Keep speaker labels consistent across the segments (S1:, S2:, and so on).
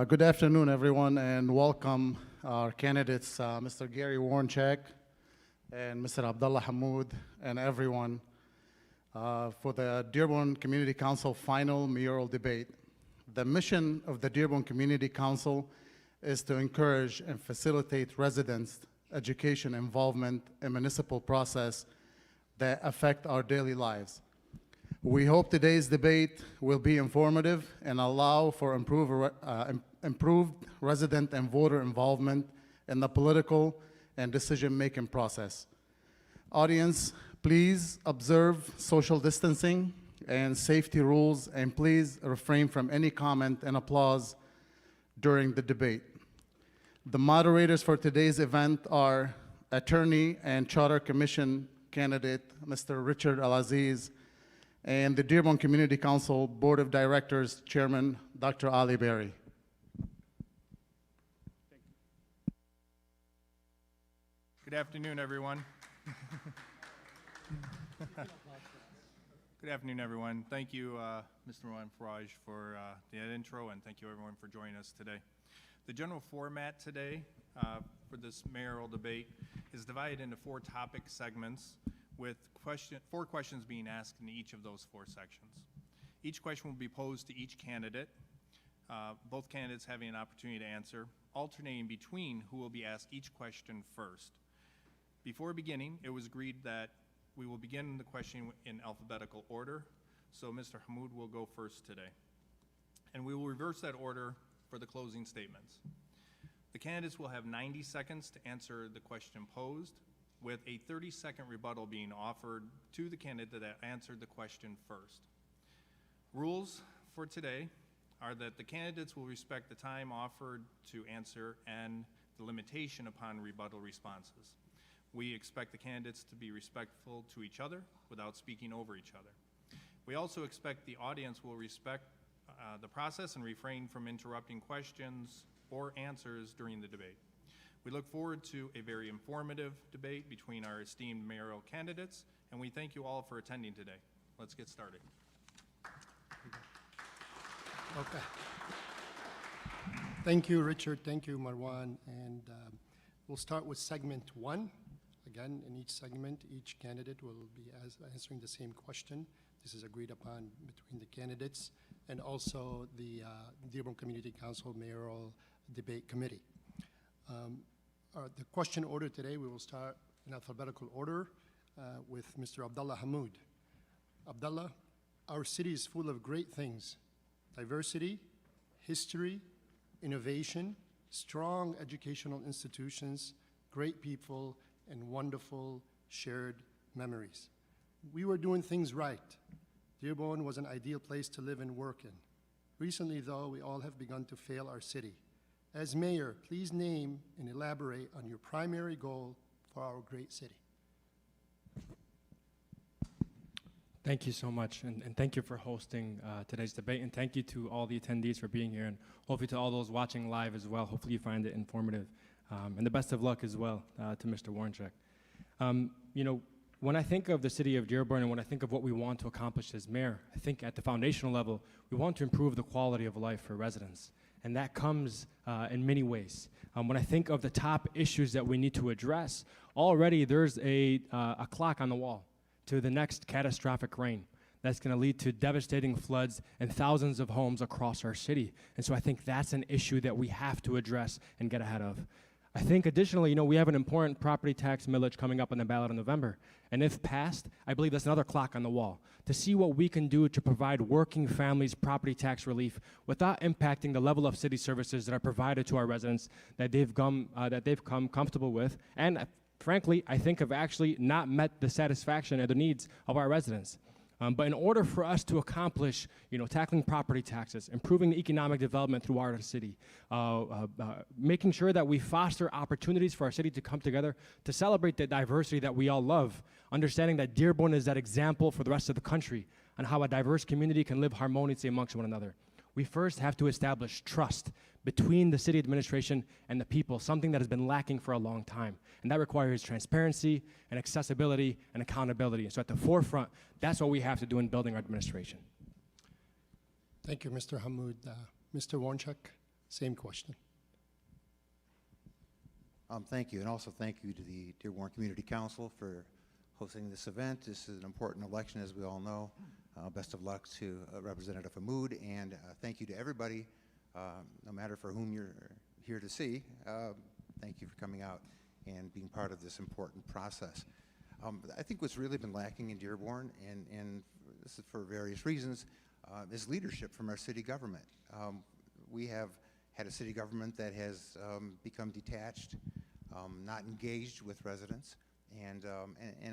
S1: Good afternoon, everyone, and welcome our candidates, Mr. Gary Warnchek and Mr. Abdullah Hamoud, and everyone for the Dearborn Community Council final mayoral debate. The mission of the Dearborn Community Council is to encourage and facilitate residents' education involvement in municipal process that affect our daily lives. We hope today's debate will be informative and allow for improved resident and voter involvement in the political and decision-making process. Audience, please observe social distancing and safety rules, and please refrain from any comment and applause during the debate. The moderators for today's event are Attorney and Charter Commission candidate, Mr. Richard Al-Aziz, and the Dearborn Community Council Board of Directors Chairman, Dr. Ali Berry.
S2: Good afternoon, everyone. Good afternoon, everyone. Thank you, Mr. Mohan Faraj, for the intro, and thank you, everyone, for joining us today. The general format today for this mayoral debate is divided into 4 topic segments with 4 questions being asked in each of those 4 sections. Each question will be posed to each candidate, both candidates having an opportunity to answer, alternating between who will be asked each question first. Before beginning, it was agreed that we will begin the question in alphabetical order, so Mr. Hamoud will go first today. And we will reverse that order for the closing statements. The candidates will have 90 seconds to answer the question posed, with a 30-second rebuttal being offered to the candidate that answered the question first. Rules for today are that the candidates will respect the time offered to answer and the limitation upon rebuttal responses. We expect the candidates to be respectful to each other without speaking over each other. We also expect the audience will respect the process and refrain from interrupting questions or answers during the debate. We look forward to a very informative debate between our esteemed mayoral candidates, and we thank you all for attending today. Let's get started.
S3: Okay. Thank you, Richard. Thank you, Marwan. And we'll start with segment 1. Again, in each segment, each candidate will be answering the same question. This is agreed upon between the candidates and also the Dearborn Community Council Mayoral Debate Committee. The question order today, we will start in alphabetical order with Mr. Abdullah Hamoud. Abdullah, our city is full of great things: diversity, history, innovation, strong educational institutions, great people, and wonderful shared memories. We were doing things right. Dearborn was an ideal place to live and work in. Recently, though, we all have begun to fail our city. As mayor, please name and elaborate on your primary goal for our great city.
S4: Thank you so much, and thank you for hosting today's debate, and thank you to all the attendees for being here, and hopefully to all those watching live as well. Hopefully you find it informative, and the best of luck as well to Mr. Warnchek. You know, when I think of the city of Dearborn and when I think of what we want to accomplish as mayor, I think at the foundational level, we want to improve the quality of life for residents. And that comes in many ways. When I think of the top issues that we need to address, already there's a clock on the wall to the next catastrophic rain that's going to lead to devastating floods and thousands of homes across our city. And so I think that's an issue that we have to address and get ahead of. I think additionally, you know, we have an important property tax millage coming up on the ballot in November. And if passed, I believe that's another clock on the wall to see what we can do to provide working families property tax relief without impacting the level of city services that are provided to our residents that they've come comfortable with. And frankly, I think have actually not met the satisfaction and the needs of our residents. But in order for us to accomplish, you know, tackling property taxes, improving the economic development through our city, making sure that we foster opportunities for our city to come together to celebrate the diversity that we all love, understanding that Dearborn is that example for the rest of the country on how a diverse community can live harmoniously amongst one another. We first have to establish trust between the city administration and the people, something that has been lacking for a long time. And that requires transparency and accessibility and accountability. And so at the forefront, that's what we have to do in building our administration.
S3: Thank you, Mr. Hamoud. Mr. Warnchek, Same question.
S5: Thank you, and also thank you to the Dearborn Community Council for hosting this event. This is an important election, as we all know. Best of luck to Representative Hammoud, and thank you to everybody, no matter for whom you're here to see. Thank you for coming out and being part of this important process. I think what's really been lacking in Dearborn, and this is for various reasons, is leadership from our city government. We have had a city government that has become detached, not engaged with residents, and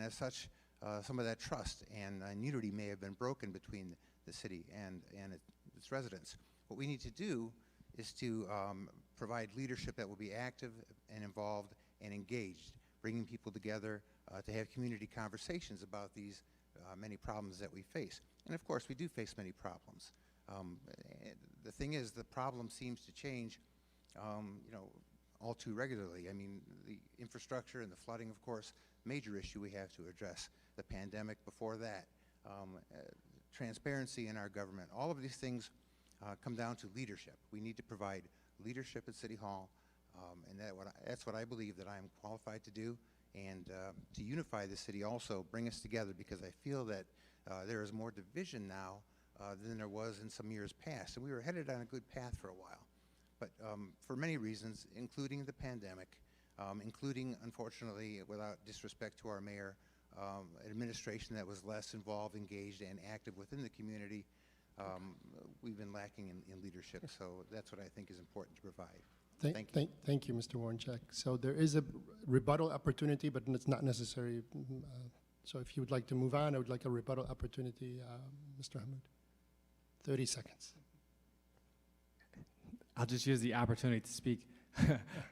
S5: as such, some of that trust and unity may have been broken between the city and its residents. What we need to do is to provide leadership that will be active and involved and engaged, bringing people together to have community conversations about these many problems that we face. And of course, we do face many problems. The thing is, the problem seems to change, all too regularly. I mean, the infrastructure and the flooding, of course, major issue we have to address. The pandemic before that, transparency in our government. All of these things come down to leadership. We need to provide leadership at City Hall, and that's what I believe that I am qualified to do, and to unify the city also, bring us together, because I feel that there is more division now than there was in some years past. And we were headed on a good path for a while. But for many reasons, including the pandemic, including, unfortunately, without disrespect to our mayor, an administration that was less involved, engaged, and active within the community, we've been lacking in leadership. So that's what I think is important to provide.
S3: Thank you, Mr. Warncheck. So there is a rebuttal opportunity, but it's not necessary. So if you would like to move on, I would like a rebuttal opportunity, Mr. Hammoud. 30 seconds.
S4: I'll just use the opportunity to speak.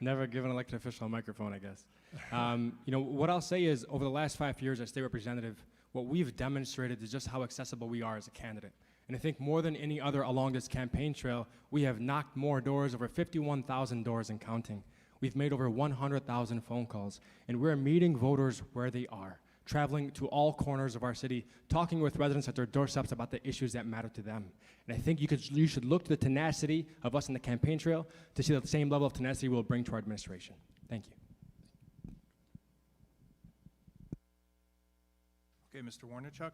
S4: Never give an elected official a microphone, I guess. What I'll say is, over the last 5 years as state representative, what we've demonstrated is just how accessible we are as a candidate. And I think more than any other along this campaign trail, we have knocked more doors, over 51,000 doors and counting. We've made over 100,000 phone calls, and we're meeting voters where they are, traveling to all corners of our city, talking with residents at their doorsteps about the issues that matter to them. And I think you should look to the tenacity of us in the campaign trail to see the same level of tenacity we'll bring to our administration. Thank you.
S2: Okay, Mr. Warnichuk.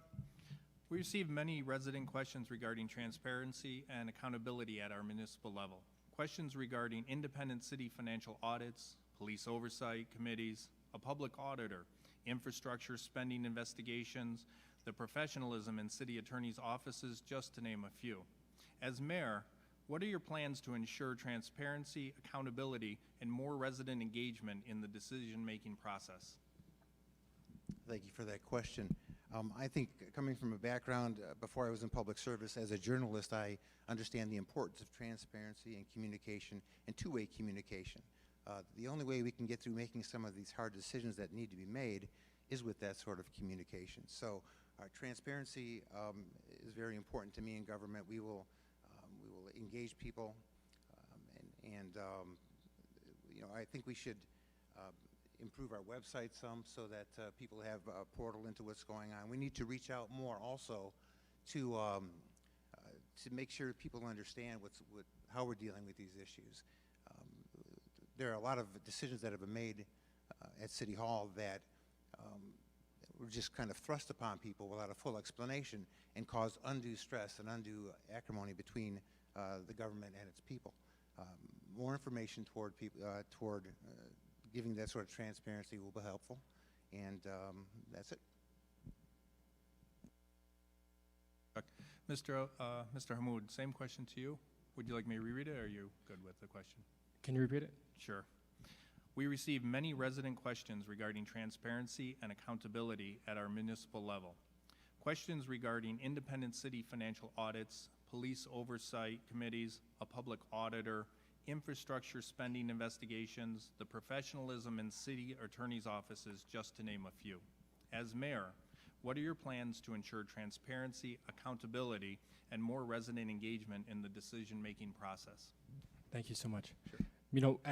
S2: We received many resident questions regarding transparency and accountability at our municipal level. Questions regarding independent city financial audits, police oversight committees, a public auditor, infrastructure spending investigations, the professionalism in city attorneys' offices, just to name a few. As mayor, what are your plans to ensure transparency, accountability, and more resident engagement in the decision-making process?
S5: Thank you for that question. I think, coming from a background before I was in public service as a journalist, I understand the importance of transparency and communication and two-way communication. The only way we can get through making some of these hard decisions that need to be made is with that sort of communication. So transparency is very important to me in government. We will engage people, I think we should improve our website some so that people have a portal into what's going on. We need to reach out more also to make sure people understand how we're dealing with these issues. There are a lot of decisions that have been made at City Hall that were just kind of thrust upon people without a full explanation and caused undue stress and undue acrimony between the government and its people. More information toward people, giving that sort of transparency will be helpful, and that's it.
S2: Mr. Hammoud, same question to you. Would you like me to reread it, or are you good with the question?
S4: Can you repeat it?
S2: Sure. We received many resident questions regarding transparency and accountability at our municipal level. Questions regarding independent city financial audits, police oversight committees, a public auditor, infrastructure spending investigations, the professionalism in city attorneys' offices, just to name a few. As mayor, what are your plans to ensure transparency, accountability, and more resident engagement in the decision-making process?
S4: Thank you so much.
S2: Sure.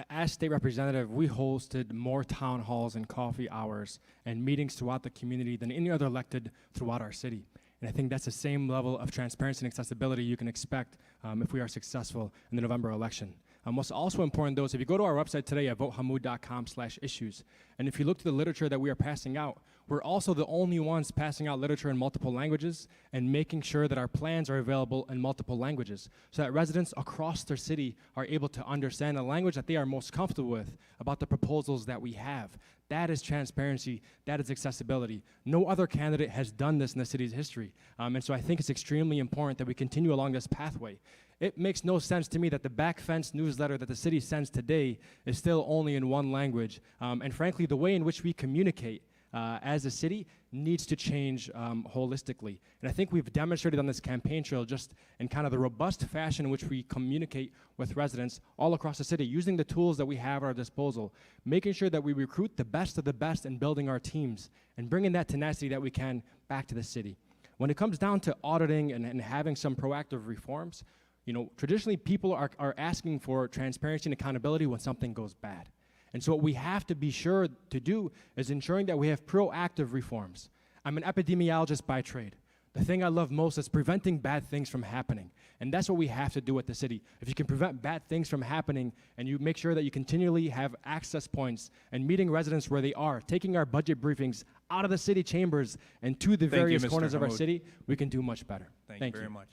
S4: As state representative, we hosted more town halls and coffee hours and meetings throughout the community than any other elected throughout our city. And I think that's the same level of transparency and accessibility you can expect if we are successful in the November election. What's also important, though, is if you go to our website today at votehamoud.com/issues, and if you look to the literature that we are passing out, we're also the only ones passing out literature in multiple languages and making sure that our plans are available in multiple languages so that residents across their city are able to understand the language that they are most comfortable with about the proposals that we have. That is transparency. That is accessibility. No other candidate has done this in the city's history. And so I think it's extremely important that we continue along this pathway. It makes no sense to me that the back fence newsletter that the city sends today is still only in one language. And frankly, the way in which we communicate as a city needs to change holistically. And I think we've demonstrated on this campaign trail just in kind of the robust fashion in which we communicate with residents all across the city, using the tools that we have at our disposal, making sure that we recruit the best of the best in building our teams and bringing that tenacity that we can back to the city. When it comes down to auditing and having some proactive reforms, you know, traditionally people are asking for transparency and accountability when something goes bad. And so what we have to be sure to do is ensuring that we have proactive reforms. I'm an epidemiologist by trade. The thing I love most is preventing bad things from happening. And that's what we have to do at the city. If you can prevent bad things from happening and you make sure that you continually have access points and meeting residents where they are, taking our budget briefings out of the city chambers and to the
S2: Thank you,
S4: various
S2: Mr.
S4: corners of our
S2: Hammoud.
S4: city, we can do much better.
S2: Thank you very much.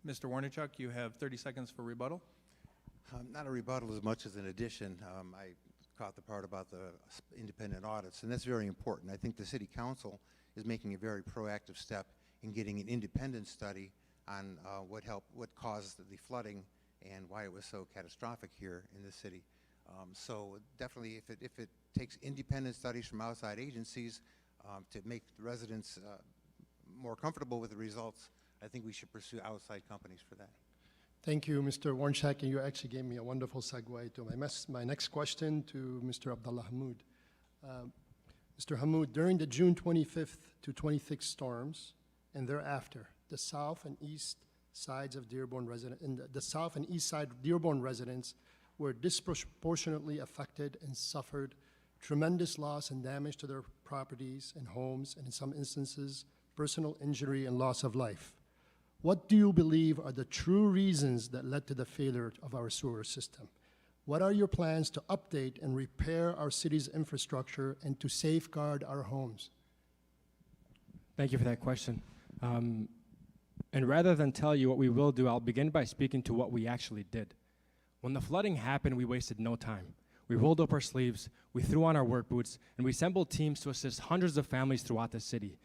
S2: Mr. Warnichuk, you have 30 seconds for rebuttal.
S5: Not a rebuttal as much as an addition. I caught the part about the independent audits, and that's very important. I think the City Council is making a very proactive step in getting an independent study on what caused the flooding and why it was so catastrophic here in the city. So definitely, if it takes independent studies from outside agencies to make the residents more comfortable with the results, I think we should pursue outside companies for that.
S3: Thank you, Mr. Warnshak, and you actually gave me a wonderful segue to my next question to Mr. Abdullah Hammoud. Mr. Hammoud, during the June 25th to 26th storms and thereafter, the south and east sides of Dearborn the south and east side Dearborn residents were disproportionately affected and suffered tremendous loss and damage to their properties and homes, and in some instances, personal injury and loss of life. What do you believe are the true reasons that led to the failure of our sewer system? What are your plans to update and repair our city's infrastructure and to safeguard our homes?
S4: Thank you for that question. And rather than tell you what we will do, I'll begin by speaking to what we actually did. When the flooding happened, we wasted no time. We rolled up our sleeves, we threw on our work boots, and we assembled teams to assist hundreds of families throughout the city,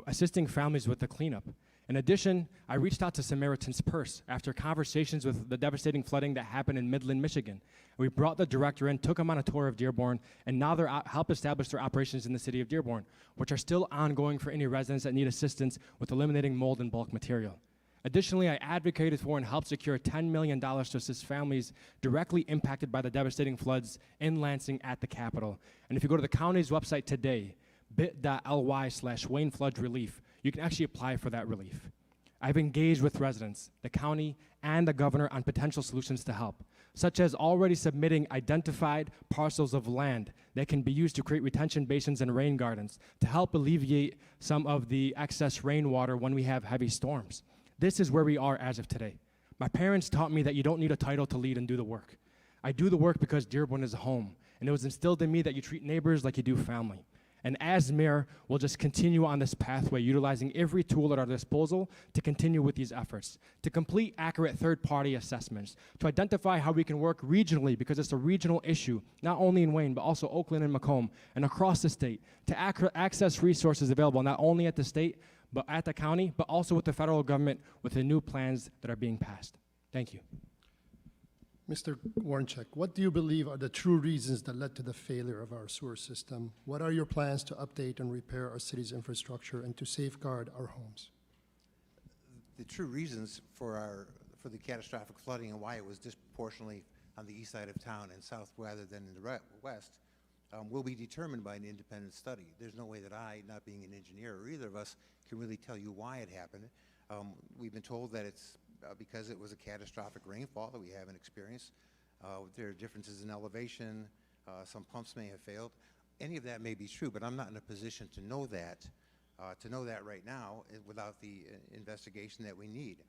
S4: assisting families with the cleanup. In addition, I reached out to Samaritan's Purse after conversations with the devastating flooding that happened in Midland, Michigan. We brought the director in, took him on a tour of Dearborn, and now they're help establish their operations in the city of Dearborn, which are still ongoing for any residents that need assistance with eliminating mold and bulk material. Additionally, I advocated for and helped secure $10 million to assist families directly impacted by the devastating floods in Lansing at the Capitol. And if you go to the county's website today, bit.ly/Wayne Flood Relief, you can actually apply for that relief. I've engaged with residents, the county, and the governor on potential solutions to help, such as already submitting identified parcels of land that can be used to create retention basins and rain gardens to help alleviate some of the excess rainwater when we have heavy storms. This is where we are as of today. My parents taught me that you don't need a title to lead and do the work. I do the work because Dearborn is home, and it was instilled in me that you treat neighbors like you do family. And as mayor, we'll just continue on this pathway, utilizing every tool at our disposal to continue with these efforts, to complete accurate third-party assessments, to identify how we can work regionally, because it's a regional issue, not only in Wayne, but also Oakland and Macomb, and across the state, to access resources available not only at the state, but at the county, but also with the federal government with the new plans that are being passed. Thank you.
S3: Mr. Warnchuk, what do you believe are the true reasons that led to the failure of our sewer system? What are your plans to update and repair our city's infrastructure and to safeguard our homes?
S5: The true reasons for the catastrophic flooding and why it was disproportionately on the east side of town and south rather than in the west will be determined by an independent study. There's no way that I, not being an engineer or either of us, can really tell you why it happened. We've been told that it's because it was a catastrophic rainfall that we haven't experienced. There are differences in elevation. Some pumps may have failed. Any of that may be true, but I'm not in a position to know that right now without the investigation that we need.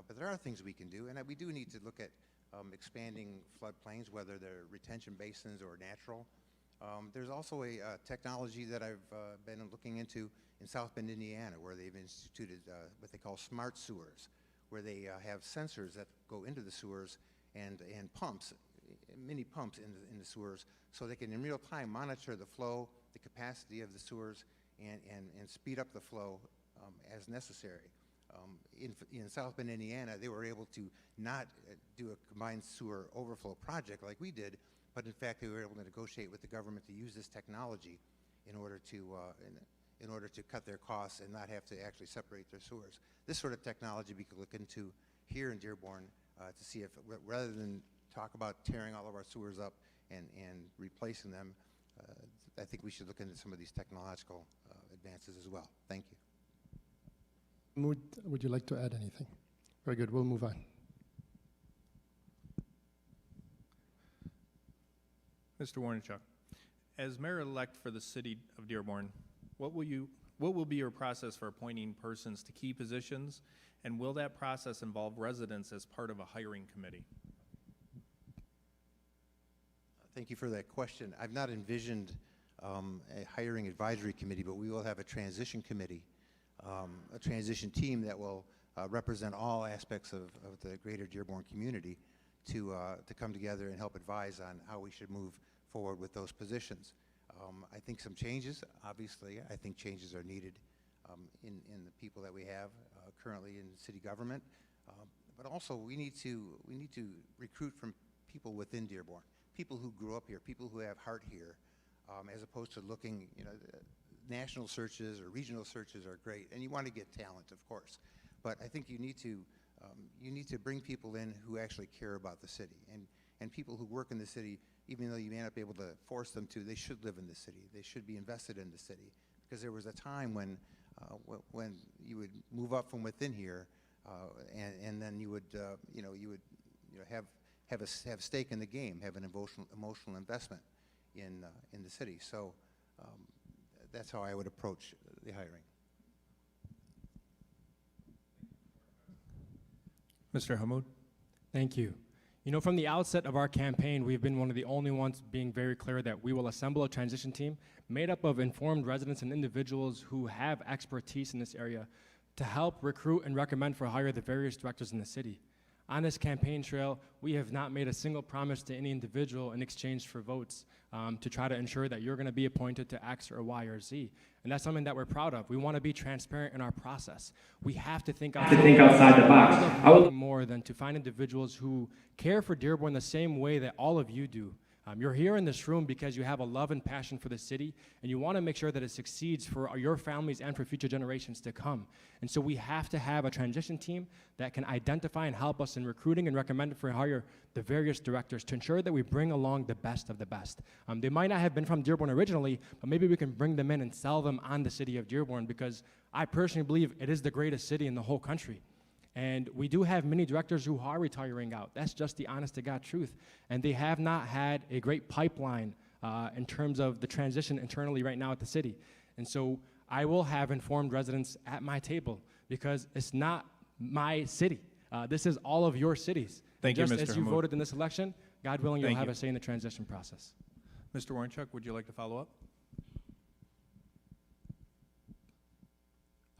S5: But there are things we can do, and we do need to look at expanding floodplains, whether they're retention basins or natural. There's also a technology that I've been looking into in South Bend, Indiana, where they've instituted what they call smart sewers, where they have sensors that go into the sewers and pumps, mini pumps in the sewers, so they can in real time monitor the flow, the capacity of the sewers, and speed up the flow as necessary. In South Bend, Indiana, they were able to not do a combined sewer overflow project like we did, but in fact they were able to negotiate with the government to use this technology in order to cut their costs and not have to actually separate their sewers. This sort of technology we could look into here in Dearborn to see if, rather than talk about tearing all of our sewers up and replacing them, I think we should look into some of these technological advances as well. Thank you.
S3: Would you like to add anything? Very good, we'll move on.
S2: Mr. Warnichuk, as mayor-elect for the city of Dearborn, what will be your process for appointing persons to key positions, and will that process involve residents as part of a hiring committee?
S5: Thank you for that question. I've not envisioned a hiring advisory committee, but we will have a transition committee, a transition team that will represent all aspects of the greater Dearborn community to come together and help advise on how we should move forward with those positions. I think some changes, obviously, I think changes are needed in the people that we have currently in city government, but also we need to recruit from people within Dearborn, people who grew up here, people who have heart here, as opposed to looking, national searches or regional searches are great, and you want to get talent, of course, but I think you need to bring people in who actually care about the city, and people who work in the city, even though you may not be able to force them to, they should live in the city. They should be invested in the city, because there was a time when you would move up from within here, and then you would have stake in the game, have an emotional investment in the city. So that's how I would approach the hiring.
S2: Mr. Hammoud?
S4: Thank you. From the outset of our campaign, we've been one of the only ones being very clear that we will assemble a transition team made up of informed residents and individuals who have expertise in this area to help recruit and recommend for hire the various directors in the city. On this campaign trail, we have not made a single promise to any individual in exchange for votes to try to ensure that you're going to be appointed to X or Y or Z. And that's something that we're proud of. We want to be transparent in our process. We have to think outside the box. I would more than to find individuals who care for Dearborn the same way that all of you do. You're here in this room because you have a love and passion for the city, and you want to make sure that it succeeds for your families and for future generations to come. And so we have to have a transition team that can identify and help us in recruiting and recommending for hire the various directors to ensure that we bring along the best of the best. They might not have been from Dearborn originally, but maybe we can bring them in and sell them on the city of Dearborn, because I personally believe it is the greatest city in the whole country. And we do have many directors who are retiring out. That's just the honest to God truth. And they have not had a great pipeline in terms of the transition internally right now at the city. And so I will have informed residents at my table, because it's not my city. This is all of your cities.
S2: Thank you, Mr.
S4: Just as you
S2: Hammoud.
S4: voted in this election, God willing, you'll
S2: Thank
S4: have
S2: you.
S4: a say in the transition process.
S2: Mr. Warnichuk, would you like to follow up?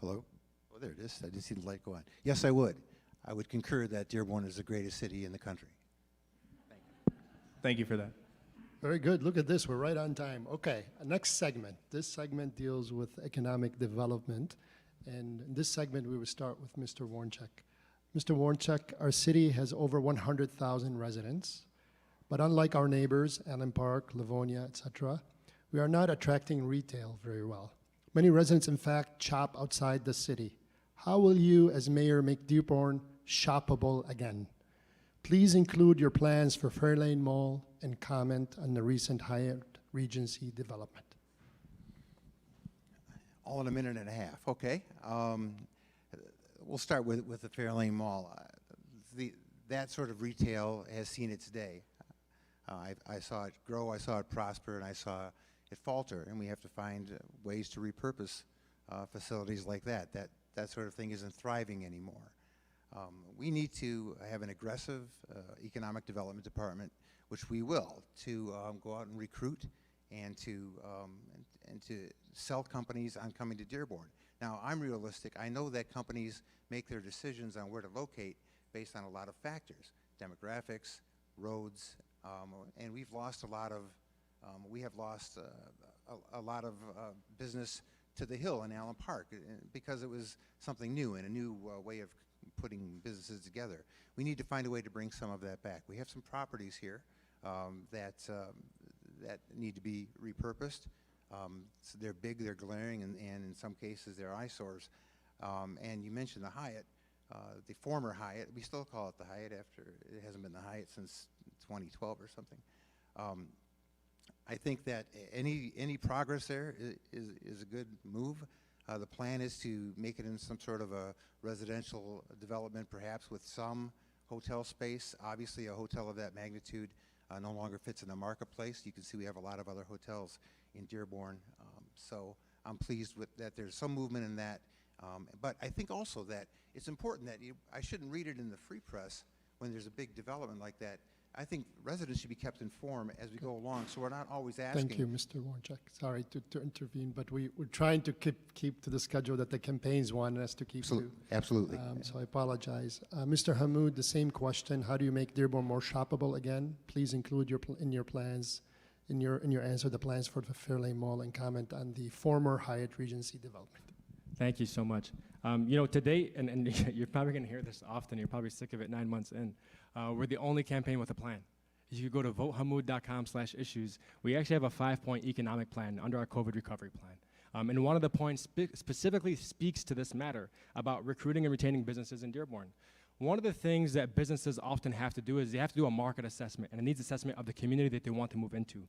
S5: Hello? Oh, there it is. I didn't see the light go on. Yes, I would. I would concur that Dearborn is the greatest city in the country.
S2: Thank you for that.
S3: Very good. Look at this. We're right on time. Okay, next segment. This segment deals with economic development. And in this segment, we will start with Mr. Warnichuk. Mr. Warnichuk, our city has over 100,000 residents. But unlike our neighbors, Allen Park, Livonia, etc., we are not attracting retail very well. Many residents, in fact, shop outside the city. How will you, as mayor, make Dearborn shoppable again? Please include your plans for Fairlane Mall and comment on the recent Hyatt Regency development.
S5: All in a minute and a half. Okay. We'll start with the Fairlane Mall. That sort of retail has seen its day. I saw it grow, I saw it prosper, and I saw it falter, and we have to find ways to repurpose facilities like that. That sort of thing isn't thriving anymore. We need to have an aggressive economic development department, which we will, to go out and recruit and to sell companies on coming to Dearborn. Now, I'm realistic. I know that companies make their decisions on where to locate based on a lot of factors, demographics, roads, and we've lost a lot of, we have lost a lot of business to the Hill in Allen Park because it was something new and a new way of putting businesses together. We need to find a way to bring some of that back. We have some properties here that need to be repurposed. So they're big, they're glaring, and in some cases they're eyesores. And you mentioned the Hyatt, the former Hyatt. We still call it the Hyatt after it hasn't been the Hyatt since 2012 or something. I think that any progress there is a good move. The plan is to make it in some sort of a residential development, perhaps with some hotel space. Obviously, a hotel of that magnitude no longer fits in the marketplace. You can see we have a lot of other hotels in Dearborn. So I'm pleased with that there's some movement in that. But I think also that it's important that I shouldn't read it in the free press when there's a big development like that. I think residents should be kept informed as we go along, so we're not always asking.
S3: Thank you, Mr. Warnchek. Sorry to intervene, but we're trying to keep to the schedule that the campaigns want us to keep to.
S5: Absolutely.
S3: So I apologize. Mr. Hammoud, the same question. How do you make Dearborn more shoppable again? Please include in your plans, in your answer, the plans for the Fairlane Mall and comment on the former Hyatt Regency development.
S4: Thank you so much. You know, to date, and you're probably going to hear this often, you're probably sick of it 9 months in, we're the only campaign with a plan. If you go to votehammoud.com/issues, we actually have a 5-point economic plan under our COVID recovery plan. And one of the points specifically speaks to this matter about recruiting and retaining businesses in Dearborn. One of the things that businesses often have to do is they have to do a market assessment and a needs assessment of the community that they want to move into.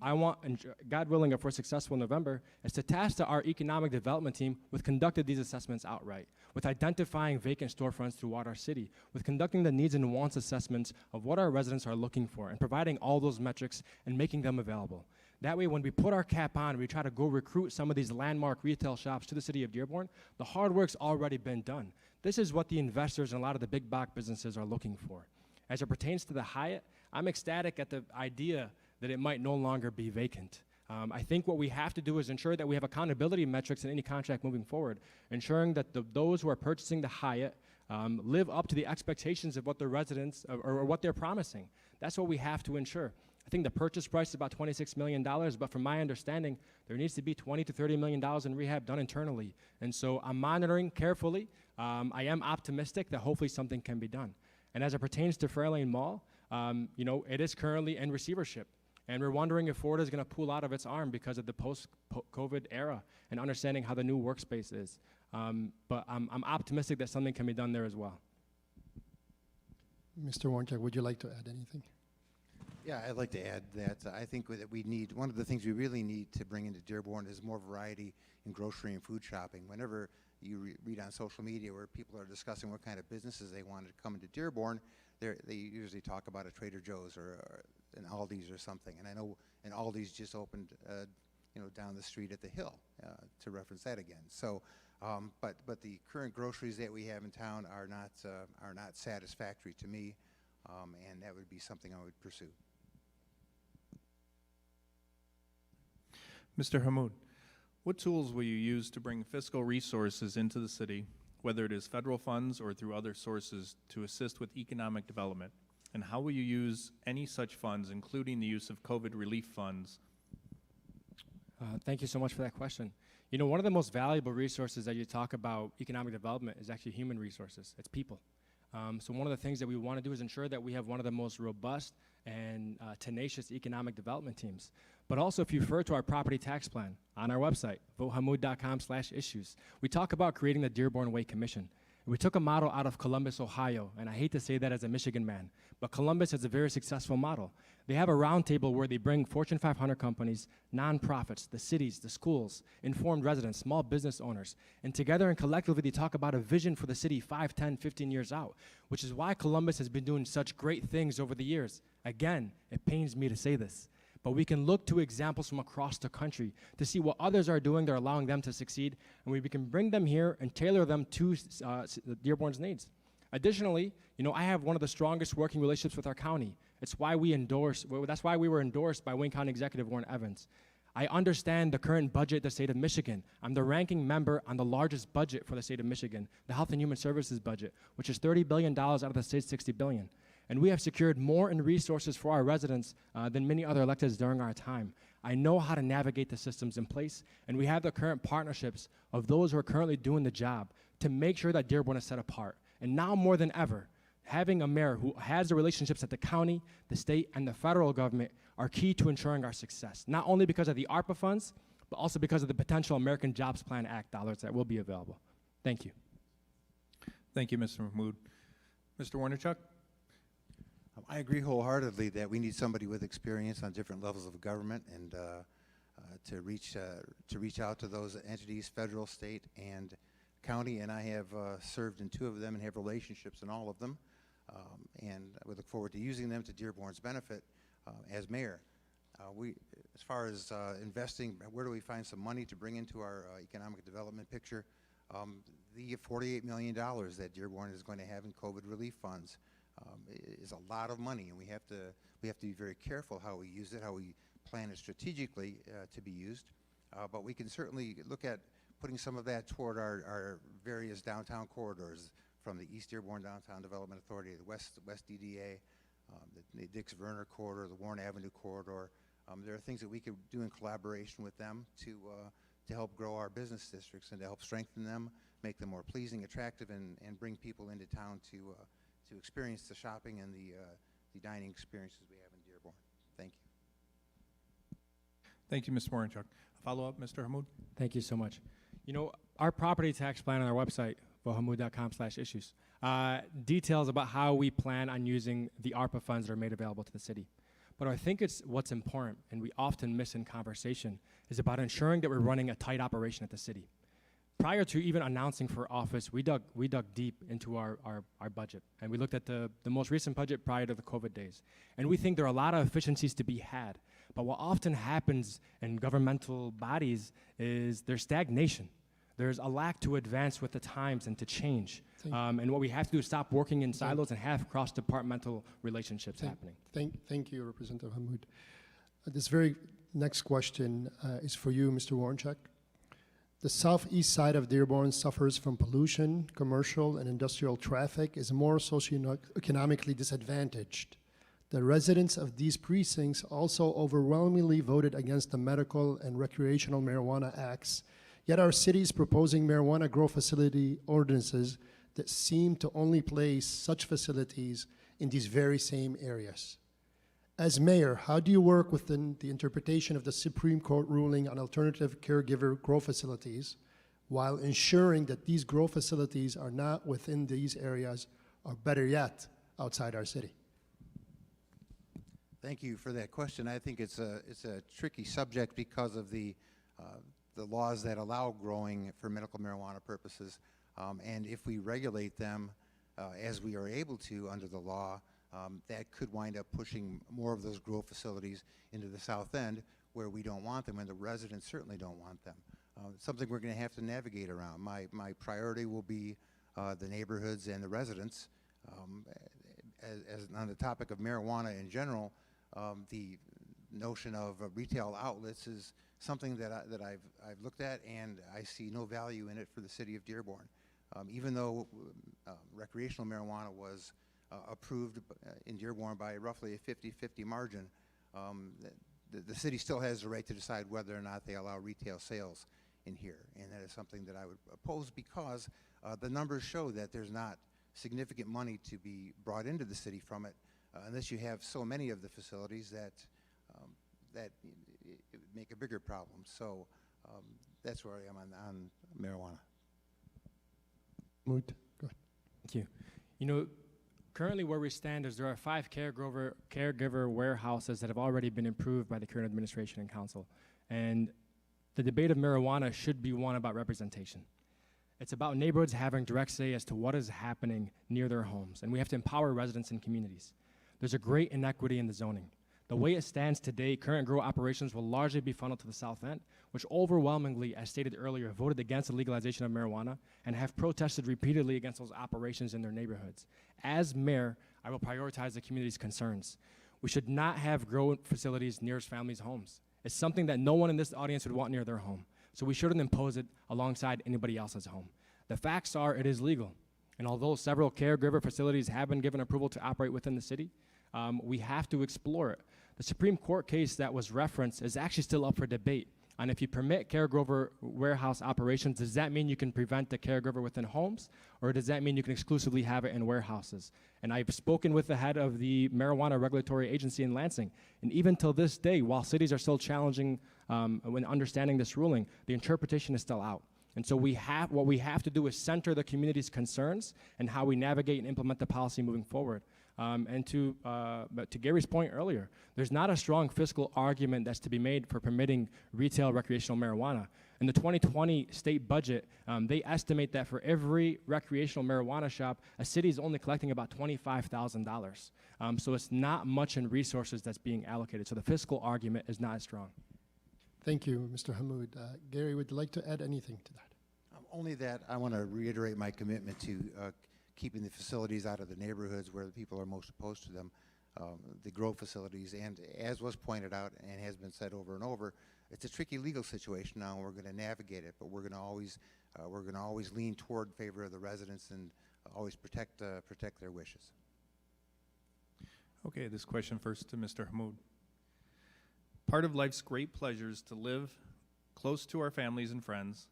S4: I want, and God willing, if we're successful in November, is to task our economic development team with conducting these assessments outright, with identifying vacant storefronts throughout our city, with conducting the needs and wants assessments of what our residents are looking for, and providing all those metrics and making them available. That way, when we put our cap on and we try to go recruit some of these landmark retail shops to the city of Dearborn, the hard work's already been done. This is what the investors and a lot of the big box businesses are looking for. As it pertains to the Hyatt, I'm ecstatic at the idea that it might no longer be vacant. I think what we have to do is ensure that we have accountability metrics in any contract moving forward, ensuring that those who are purchasing the Hyatt live up to the expectations of what the residents, or what they're promising. That's what we have to ensure. I think the purchase price is about $26 million, but from my understanding, there needs to be $20 to $30 million in rehab done internally. And so I'm monitoring carefully. I am optimistic that hopefully something can be done. And as it pertains to Fairlane Mall, you know, it is currently in receivership. And we're wondering if Florida is going to pull out of its arm because of the post-COVID era and understanding how the new workspace is. But I'm optimistic that something can be done there as well.
S3: Mr. Warnchek, would you like to add anything?
S5: Yeah, I'd like to add that I think that we need, one of the things we really need to bring into Dearborn is more variety in grocery and food shopping. Whenever you read on social media where people are discussing what kind of businesses they wanted to come into Dearborn, they usually talk about a Trader Joe's or an Aldi's or something. And I know an Aldi's just opened, you know, down the street at the Hill, to reference that again. So, but the current groceries that we have in town are not satisfactory to me, and that would be something I would pursue.
S2: Mr. Hammoud, what tools will you use to bring fiscal resources into the city, whether it is federal funds or through other sources, to assist with economic development? And how will you use any such funds, including the use of COVID relief funds?
S4: Thank you so much for that question. You know, one of the most valuable resources that you talk about economic development is actually human resources. It's people. So one of the things that we want to do is ensure that we have one of the most robust and tenacious economic development teams. But also, if you refer to our property tax plan on our website, votehammoud.com/issues, we talk about creating the Dearborn Way Commission. We took a model out of Columbus, Ohio, and I hate to say that as a Michigan man, but Columbus is a very successful model. They have a roundtable where they bring Fortune 500 companies, nonprofits, the cities, the schools, informed residents, small business owners, and together and collectively they talk about a vision for the city 5, 10, 15 years out, which is why Columbus has been doing such great things over the years. Again, it pains me to say this, but we can look to examples from across the country to see what others are doing that are allowing them to succeed, and we can bring them here and tailor them to Dearborn's needs. Additionally, I have one of the strongest working relationships with our county. That's why we were endorsed by Wayne County Executive Warren Evans. I understand the current budget of the state of Michigan. I'm the ranking member on the largest budget for the state of Michigan, the Health and Human Services budget, which is $30 billion out of the state's $60 billion. And we have secured more in resources for our residents than many other electeds during our time. I know how to navigate the systems in place, and we have the current partnerships of those who are currently doing the job to make sure that Dearborn is set apart. And now more than ever, having a mayor who has the relationships at the county, the state, and the federal government are key to ensuring our success, not only because of the ARPA funds, but also because of the potential American Jobs Plan Act dollars that will be available. Thank you.
S2: Thank you, Mr. Mahmood. Mr. Warnerchuk?
S5: I agree wholeheartedly that we need somebody with experience on different levels of government and to reach out to those entities, federal, state, and county. And I have served in 2 of them and have relationships in all of them. And I would look forward to using them to Dearborn's benefit as mayor. As far as investing, where do we find some money to bring into our economic development picture? The $48 million that Dearborn is going to have in COVID relief funds is a lot of money, and we have to be very careful how we use it, how we plan it strategically to be used. But we can certainly look at putting some of that toward our various downtown corridors, from the East Dearborn Downtown Development Authority, the West DDA, the Dix-Verner corridor, the Warren Avenue corridor. There are things that we could do in collaboration with them to help grow our business districts and to help strengthen them, make them more pleasing, attractive, and bring people into town to experience the shopping and the dining experiences we have in Dearborn. Thank you.
S2: Thank you, Mr. Warrenchuk. Follow-up, Mr. Hammoud?
S4: Thank you so much. Our property tax plan on our website, vohamoud.com/issues, details about how we plan on using the ARPA funds that are made available to the city. But I think what's important, and we often miss in conversation, is about ensuring that we're running a tight operation at the city. Prior to even announcing for office, we dug deep into our budget, and we looked at the most recent budget prior to the COVID days. And we think there are a lot of efficiencies to be had. But what often happens in governmental bodies is there's stagnation. There's a lack to advance with the times and to change. And what we have to do is stop working in silos and have cross-departmental relationships happening.
S3: Thank you, Representative Hammoud. This very next question is for you, Mr. Warrenchuk. The southeast side of Dearborn suffers from pollution, commercial and industrial traffic, is more socioeconomically disadvantaged. The residents of these precincts also overwhelmingly voted against the medical and recreational marijuana acts, yet our city is proposing marijuana grow facility ordinances that seem to only place such facilities in these very same areas. As mayor, how do you work within the interpretation of the Supreme Court ruling on alternative caregiver grow facilities while ensuring that these grow facilities are not within these areas, or better yet, outside our city?
S5: Thank you for that question. I think it's a tricky subject because of the laws that allow growing for medical marijuana purposes. And if we regulate them as we are able to under the law, that could wind up pushing more of those grow facilities into the south end where we don't want them and the residents certainly don't want them. It's something we're going to have to navigate around. My priority will be the neighborhoods and the residents. As on the topic of marijuana in general, the notion of retail outlets is something that I've looked at, and I see no value in it for the city of Dearborn. Even though recreational marijuana was approved in Dearborn by roughly a 50-50 margin, the city still has the right to decide whether or not they allow retail sales in here, and that is something that I would oppose because the numbers show that there's not significant money to be brought into the city from it unless you have so many of the facilities that it would make a bigger problem. So that's where I am on marijuana.
S3: Moot. Go ahead.
S4: Thank you. Currently where we stand is there are 5 caregiver warehouses that have already been approved by the current administration and council. And the debate of marijuana should be one about representation. It's about neighborhoods having direct say as to what is happening near their homes. And we have to empower residents and communities. There's a great inequity in the zoning. The way it stands today, current grow operations will largely be funneled to the south end, which overwhelmingly, as stated earlier, voted against the legalization of marijuana and have protested repeatedly against those operations in their neighborhoods. As mayor, I will prioritize the community's concerns. We should not have grow facilities near families' homes. It's something that no one in this audience would want near their home, so we shouldn't impose it alongside anybody else's home. The facts are it is legal, and although several caregiver facilities have been given approval to operate within the city, we have to explore it. The Supreme Court case that was referenced is actually still up for debate. And if you permit caregiver warehouse operations, does that mean you can prevent the caregiver within homes? Or does that mean you can exclusively have it in warehouses? And I've spoken with the head of the marijuana regulatory agency in Lansing. And even till this day, while cities are still challenging when understanding this ruling, the interpretation is still out. And so what we have to do is center the community's concerns and how we navigate and implement the policy moving forward. But to Gary's point earlier, there's not a strong fiscal argument that's to be made for permitting retail recreational marijuana. In the 2020 state budget, they estimate that for every recreational marijuana shop, a city is only collecting about $25,000. So it's not much in resources that's being allocated. So the fiscal argument is not as strong.
S3: Thank you, Mr. Hammoud. Gary, would you like to add anything to that?
S5: Only that I want to reiterate my commitment to keeping the facilities out of the neighborhoods where the people are most opposed to them, the grow facilities. And as was pointed out and has been said over and over, it's a tricky legal situation now, and we're going to navigate it. But we're going to always lean toward favor of the residents and always protect their wishes.
S2: Okay, this question first to Mr. Hammoud. Part of life's great pleasures to live close to our families and friends.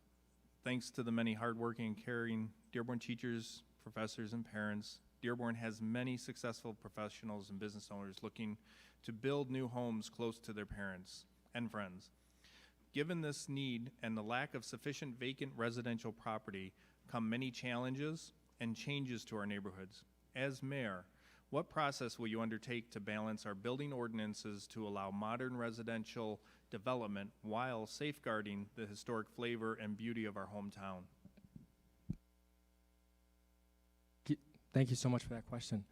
S2: Thanks to the many hardworking and caring Dearborn teachers, professors, and parents, Dearborn has many successful professionals and business owners looking to build new homes close to their parents and friends. Given this need and the lack of sufficient vacant residential property, come many challenges and changes to our neighborhoods. As mayor, what process will you undertake to balance our building ordinances to allow modern residential development while safeguarding the historic flavor and beauty of our hometown?
S4: Thank you so much for that question.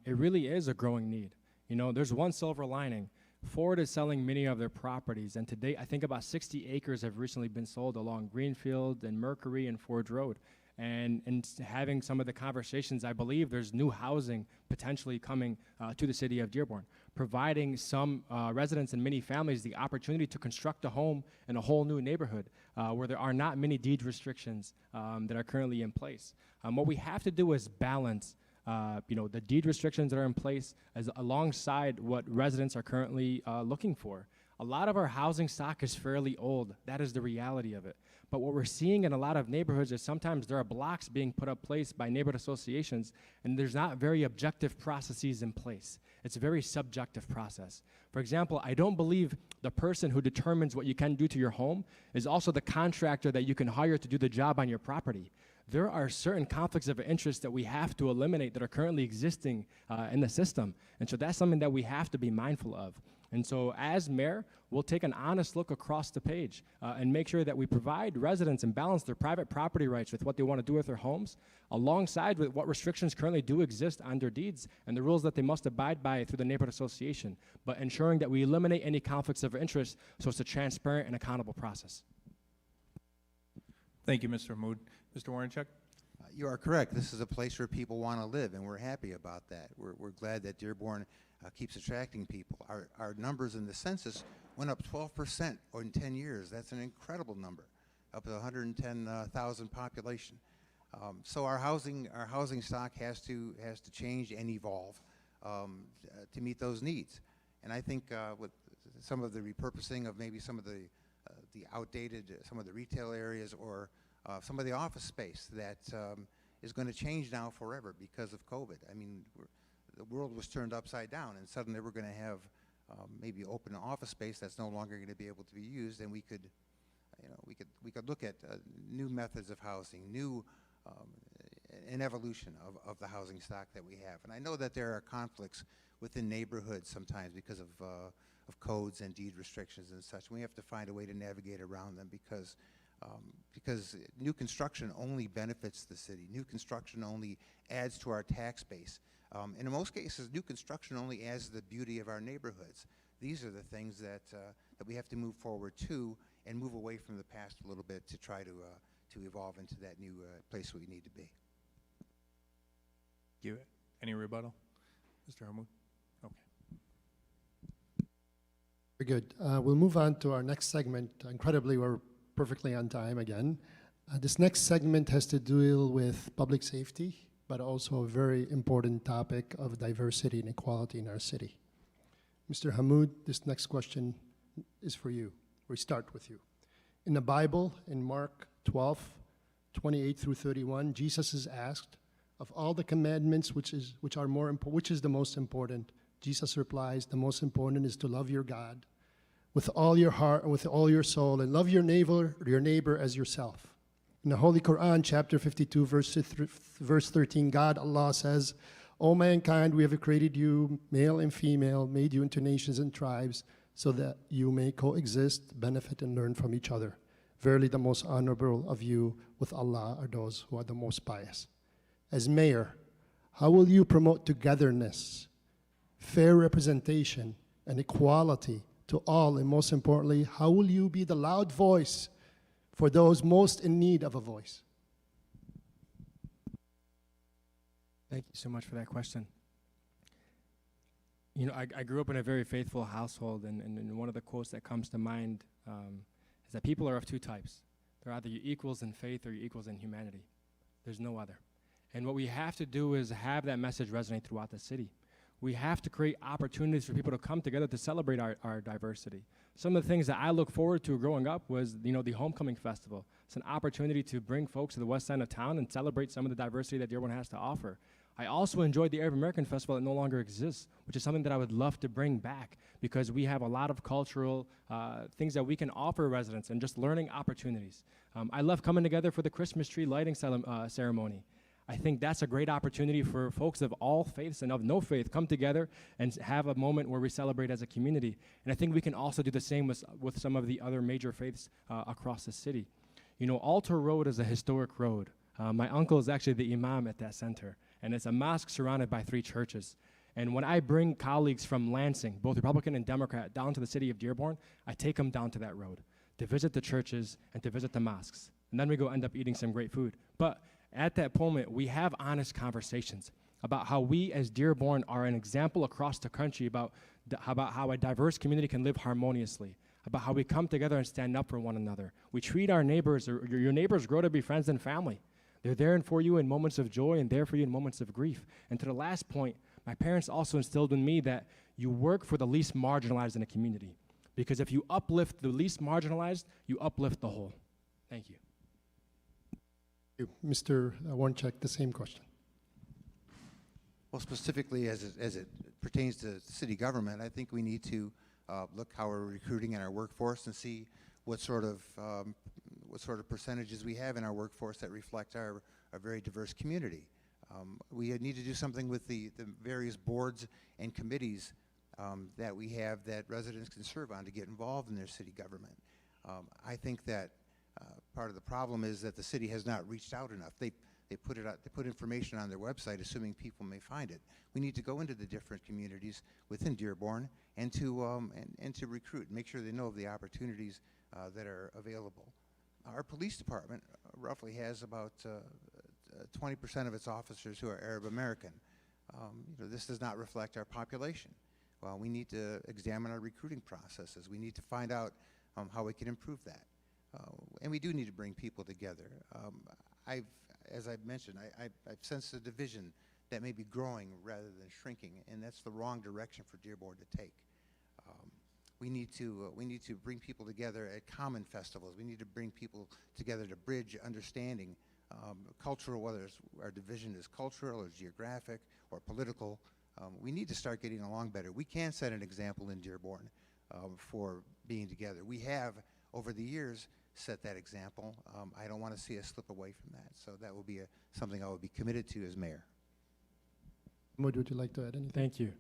S4: It really is a growing need. You know, there's one silver lining. Ford is selling many of their properties, and today I think about 60 acres have recently been sold along Greenfield and Mercury and Ford Road. And having some of the conversations, I believe there's new housing potentially coming to the city of Dearborn, providing some residents and many families the opportunity to construct a home in a whole new neighborhood where there are not many deed restrictions that are currently in place. What we have to do is balance the deed restrictions that are in place alongside what residents are currently looking for. A lot of our housing stock is fairly old. That is the reality of it. But what we're seeing in a lot of neighborhoods is sometimes there are blocks being put up place by neighborhood associations, and there's not very objective processes in place. It's a very subjective process. For example, I don't believe the person who determines what you can do to your home is also the contractor that you can hire to do the job on your property. There are certain conflicts of interest that we have to eliminate that are currently existing in the system. And so that's something that we have to be mindful of. And so as mayor, we'll take an honest look across the page and make sure that we provide residents and balance their private property rights with what they want to do with their homes, alongside with what restrictions currently do exist on their deeds and the rules that they must abide by through the neighborhood association, but ensuring that we eliminate any conflicts of interest so it's a transparent and accountable process.
S2: Thank you, Mr. Hammoud. Mr. Warrencheck?
S5: You are correct. This is a place where people want to live, and we're happy about that. We're glad that Dearborn keeps attracting people. Our numbers in the census went up 12% in 10 years. That's an incredible number, up to 110,000 population. So our housing stock has to change and evolve to meet those needs. And I think with some of the repurposing of maybe some of the outdated, some of the retail areas or some of the office space that is going to change now forever because of COVID. I mean, the world was turned upside down, and suddenly we're going to have maybe open office space that's no longer going to be able to be used, and we could look at new methods of housing, an evolution of the housing stock that we have. And I know that there are conflicts within neighborhoods sometimes because of codes and deed restrictions and such. We have to find a way to navigate around them because because new construction only benefits the city. New construction only adds to our tax base. And in most cases, new construction only adds to the beauty of our neighborhoods. These are the things that we have to move forward to and move away from the past a little bit to try to evolve into that new place we need to be.
S2: Thank you. Any rebuttal? Mr. Hammoud? Okay.
S3: Very good. We'll move on to our next segment. Incredibly, we're perfectly on time again. This next segment has to deal with public safety, but also a very important topic of diversity and equality in our city. Mr. Hammoud, this next question is for you. We start with you. In the Bible, in Mark 12, 28 through 31, Jesus is asked, of all the commandments, which is the most important? Jesus replies, the most important is to love your God with all your heart and with all your soul, and love your neighbor as yourself. In the Holy Quran, chapter 52, verse 13, God, Allah says, O mankind, we have created you, male and female, made you into nations and tribes, so that you may coexist, benefit, and learn from each other. Verily, the most honorable of you with Allah are those who are the most pious. As mayor, how will you promote togetherness, fair representation, and equality to all? And most importantly, how will you be the loud voice for those most in need of a voice?
S4: Thank you so much for that question. You know, I grew up in a very faithful household, and one of the quotes that comes to mind is that people are of two types. They're either your equals in faith or your equals in humanity. There's no other. And what we have to do is have that message resonate throughout the city. We have to create opportunities for people to come together to celebrate our diversity. Some of the things that I look forward to growing up was, the Homecoming Festival. It's an opportunity to bring folks to the west side of town and celebrate some of the diversity that Dearborn has to offer. I also enjoyed the Arab American Festival that no longer exists, which is something that I would love to bring back because we have a lot of cultural things that we can offer residents and just learning opportunities. I love coming together for the Christmas tree lighting ceremony. I think that's a great opportunity for folks of all faiths and of no faith come together and have a moment where we celebrate as a community. And I think we can also do the same with some of the other major faiths across the city. Altar Road is a historic road. My uncle is actually the imam at that center, and it's a mosque surrounded by 3 churches. And when I bring colleagues from Lansing, both Republican and Democrat, down to the city of Dearborn, I take them down to that road to visit the churches and to visit the mosques. And then we go end up eating some great food. But at that moment, we have honest conversations about how we as Dearborn are an example across the country about how a diverse community can live harmoniously, about how we come together and stand up for one another. We treat our neighbors, or your neighbors grow to be friends and family. They're there for you in moments of joy and there for you in moments of grief. And to the last point, my parents also instilled in me that you work for the least marginalized in a community. Because if you uplift the least marginalized, you uplift the whole. Thank you.
S3: Mr. Warncheck, the same question.
S5: Well, specifically as it pertains to city government, I think we need to look how we're recruiting in our workforce and see what sort of percentages we have in our workforce that reflect our very diverse community. We need to do something with the various boards and committees that we have that residents can serve on to get involved in their city government. I think that part of the problem is that the city has not reached out enough. They put information on their website, assuming people may find it. We need to go into the different communities within Dearborn and to recruit, make sure they know of the opportunities that are available. Our police department roughly has about 20% of its officers who are Arab American. This does not reflect our population. Well, we need to examine our recruiting processes. We need to find out how we can improve that. And we do need to bring people together. As I've mentioned, I've sensed a division that may be growing rather than shrinking, and that's the wrong direction for Dearborn to take. We need to bring people together at common festivals. We need to bring people together to bridge understanding, cultural, whether our division is cultural or geographic or political. We need to start getting along better. We can set an example in Dearborn for being together. We have, over the years, set that example. I don't want to see us slip away from that. So that will be something I will be committed to as mayor.
S3: Would you like to add anything?
S4: Thank you.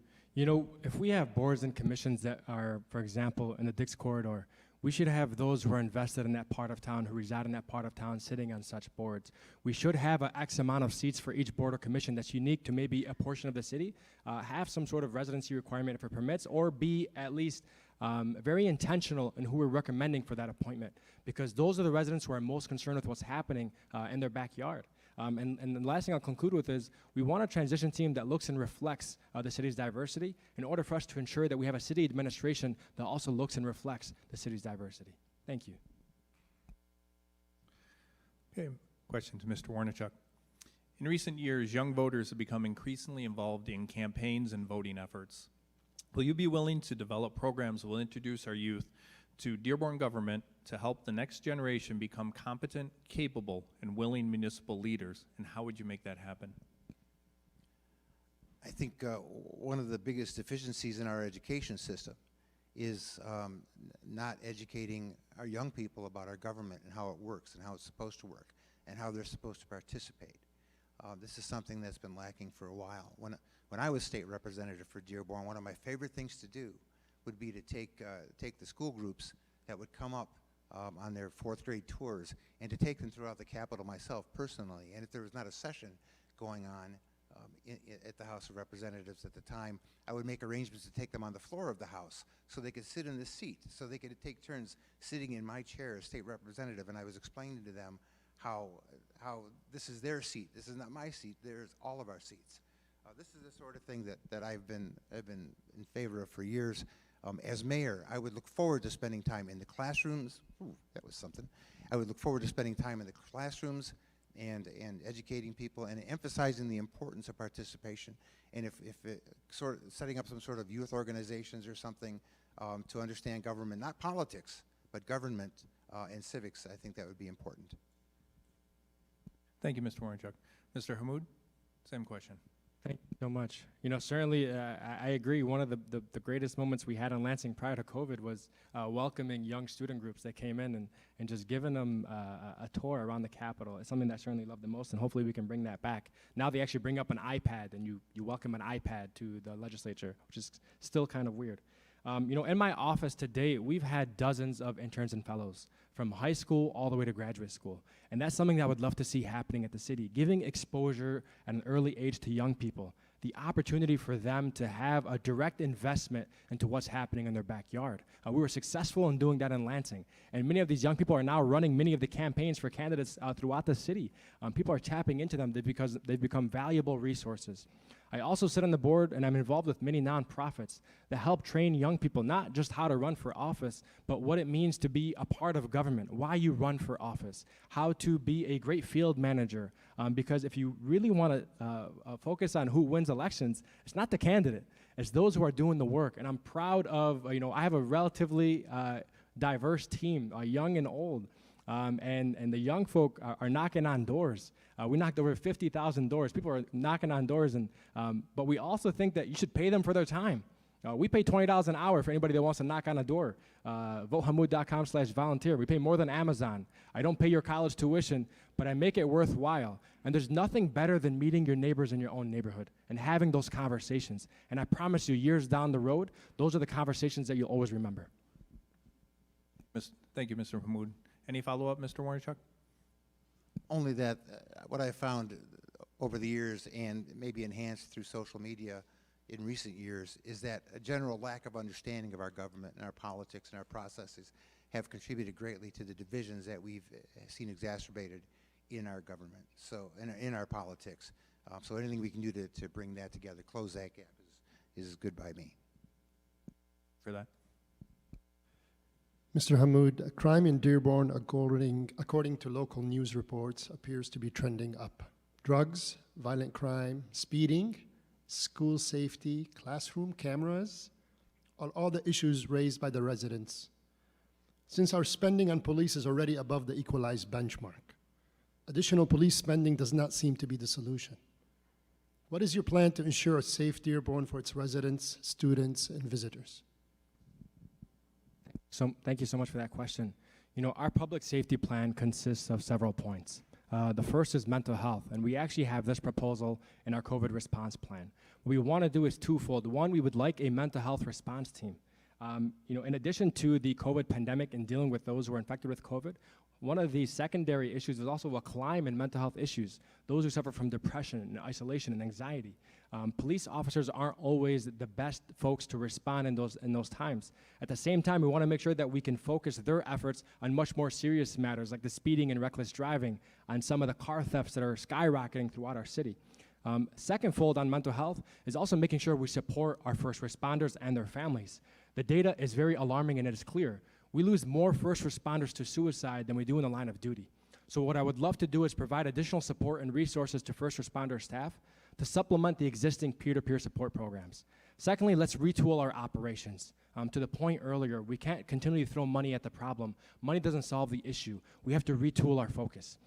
S4: If we have boards and commissions that are, for example, in the Dix corridor, We should have those who are invested in that part of town, who reside in that part of town, sitting on such boards. We should have a X amount of seats for each board or commission that's unique to maybe a portion of the city, have some sort of residency requirement for permits, or be at least very intentional in who we're recommending for that appointment, because those are the residents who are most concerned with what's happening in their backyard. And the last thing I'll conclude with is we want a transition team that looks and reflects the city's diversity in order for us to ensure that we have a city administration that also looks and reflects the city's diversity. Thank you.
S2: Okay, question to Mr. Warnichuk. In recent years, young voters have become increasingly involved in campaigns and voting efforts. Will you be willing to develop programs that will introduce our youth to Dearborn government to help the next generation become competent, capable, and willing municipal leaders? And how would you make that happen?
S5: I think one of the biggest deficiencies in our education system is not educating our young people about our government and how it works and how it's supposed to work and how they're supposed to participate. This is something that's been lacking for a while. When I was state representative for Dearborn, one of my favorite things to do would be to take the school groups that would come up on their 4th grade tours and to take them throughout the Capitol myself personally. And if there was not a session going on at the House of Representatives at the time, I would make arrangements to take them on the floor of the House so they could sit in this seat, so they could take turns sitting in my chair as state representative, and I was explaining to them how this is their seat, this is not my seat, there's all of our seats. This is the sort of thing that I've been in favor of for years. As mayor, I would look forward to spending time in the classrooms. Ooh, that was something. I would look forward to spending time in the classrooms and educating people and emphasizing the importance of participation. And if sort of setting up some sort of youth organizations or something to understand government, not politics, but government and civics, I think that would be important.
S2: Thank you, Mr. Warnichuk. Mr. Hammoud, same question.
S4: Thank you so much. You know, certainly I agree. One of the greatest moments we had in Lansing prior to COVID was welcoming young student groups that came in and just giving them a tour around the Capitol. It's something that I certainly loved the most, and hopefully we can bring that back. Now they actually bring up an iPad, and you welcome an iPad to the legislature, which is still kind of weird. You know, in my office to date, we've had dozens of interns and fellows from high school all the way to graduate school. And that's something that I would love to see happening at the city, giving exposure at an early age to young people, the opportunity for them to have a direct investment into what's happening in their backyard. We were successful in doing that in Lansing. And many of these young people are now running many of the campaigns for candidates throughout the city. People are tapping into them because they've become valuable resources. I also sit on the board, and I'm involved with many nonprofits that help train young people not just how to run for office, but what it means to be a part of government, why you run for office, how to be a great field manager. Because if you really want to focus on who wins elections, it's not the candidate, it's those who are doing the work. And I'm proud of, you know, I have a relatively diverse team, young and old. And the young folk are knocking on doors. We knocked over 50,000 doors. People are knocking on doors, but we also think that you should pay them for their time. We pay $20 an hour for anybody that wants to knock on a door. VoteHammoud.com/volunteer. We pay more than Amazon. I don't pay your college tuition, but I make it worthwhile. And there's nothing better than meeting your neighbors in your own neighborhood and having those conversations. And I promise you, years down the road, those are the conversations that you'll always remember.
S2: Thank you, Mr. Hammoud. Any follow-up, Mr. Warnichuk?
S5: Only that what I found over the years, and maybe enhanced through social media in recent years, is that a general lack of understanding of our government and our politics and our processes have contributed greatly to the divisions that we've seen exacerbated in our government, so in our politics. So anything we can do to bring that together, close that gap, is good by me.
S2: For that.
S3: Mr. Hammoud, crime in Dearborn, according to local news reports, appears to be trending up. Drugs, violent crime, speeding, school safety, classroom cameras, are all the issues raised by the residents. Since our spending on police is already above the equalized benchmark, additional police spending does not seem to be the solution. What is your plan to ensure a safe Dearborn for its residents, students, and visitors?
S4: So thank you so much for that question. You know, our public safety plan consists of several points. The first is mental health, and we actually have this proposal in our COVID response plan. What we want to do is twofold. One, we would like a mental health response team In addition to the COVID pandemic and dealing with those who are infected with COVID, one of the secondary issues is also a climb in mental health issues, those who suffer from depression and isolation and anxiety. Police officers aren't always the best folks to respond in those times. At the same time, we want to make sure that we can focus their efforts on much more serious matters like the speeding and reckless driving, on some of the car thefts that are skyrocketing throughout our city. Second fold on mental health is also making sure we support our first responders and their families. The data is very alarming and it is clear. We lose more first responders to suicide than we do in the line of duty. So what I would love to do is provide additional support and resources to first responder staff to supplement the existing peer-to-peer support programs. Secondly, let's retool our operations. To the point earlier, we can't continually throw money at the problem. Money doesn't solve the issue. We have to retool our focus.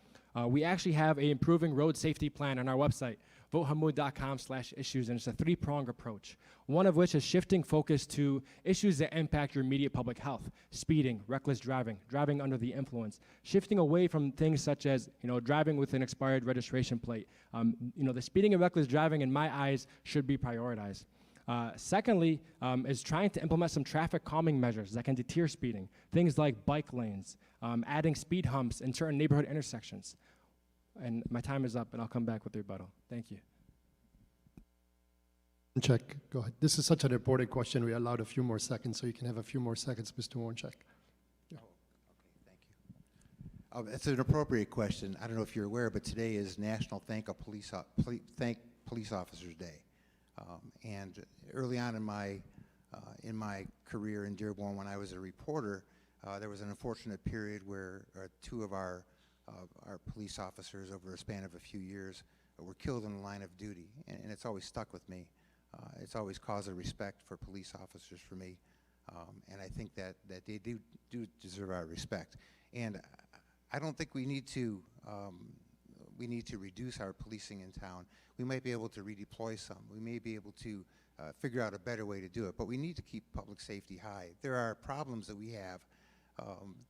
S4: We actually have an improving road safety plan on our website, votehamoud.com/issues, and it's a three-pronged approach. One of which is shifting focus to issues that impact your immediate public health: speeding, reckless driving, driving under the influence, shifting away from things such as driving with an expired registration plate. The speeding and reckless driving, in my eyes, should be prioritized. Secondly, is trying to implement some traffic calming measures that can deter speeding, things like bike lanes, adding speed humps in certain neighborhood intersections. And my time is up, and I'll come back with the rebuttal. Thank you.
S3: Check, go ahead. This is such an important question. We allowed a few more seconds, so you can have a few more seconds, Mr. Warncheck.
S5: Oh, okay, thank you. It's an appropriate question. I don't know if you're aware, but today is National Thank Police Officers Day. And early on in my career in Dearborn, when I was a reporter, there was an unfortunate period where two of our police officers, over a span of a few years, were killed in the line of duty, and it's always stuck with me. It's always caused a respect for police officers for me, and I think that they do deserve our respect. And I don't think we need to reduce our policing in town. We might be able to redeploy some. We may be able to figure out a better way to do it, but we need to keep public safety high. There are problems that we have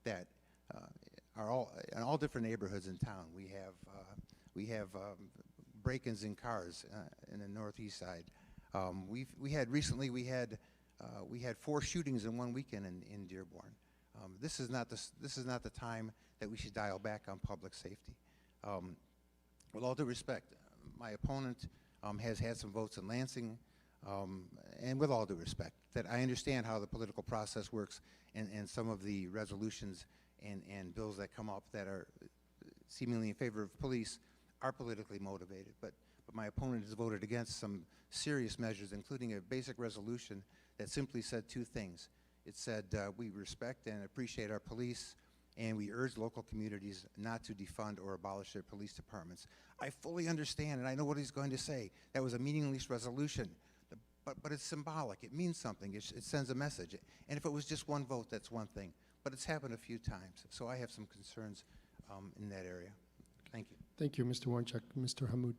S5: that are in all different neighborhoods in town. We have break-ins in cars in the northeast side. We had 4 shootings in one weekend in Dearborn. This is not the time that we should dial back on public safety. With all due respect, my opponent has had some votes in Lansing, and with all due respect, that I understand how the political process works and some of the resolutions and bills that come up that are seemingly in favor of police are politically motivated. But my opponent has voted against some serious measures, including a basic resolution that simply said 2 things. It said, we respect and appreciate our police, and we urge local communities not to defund or abolish their police departments. I fully understand, and I know what he's going to say. That was a meaningless resolution, but it's symbolic. It means something. It sends a message. And if it was just one vote, that's one thing. But it's happened a few times, so I have some concerns in that area. Thank you.
S3: Thank you, Mr. Warncheck. Mr. Hamoud.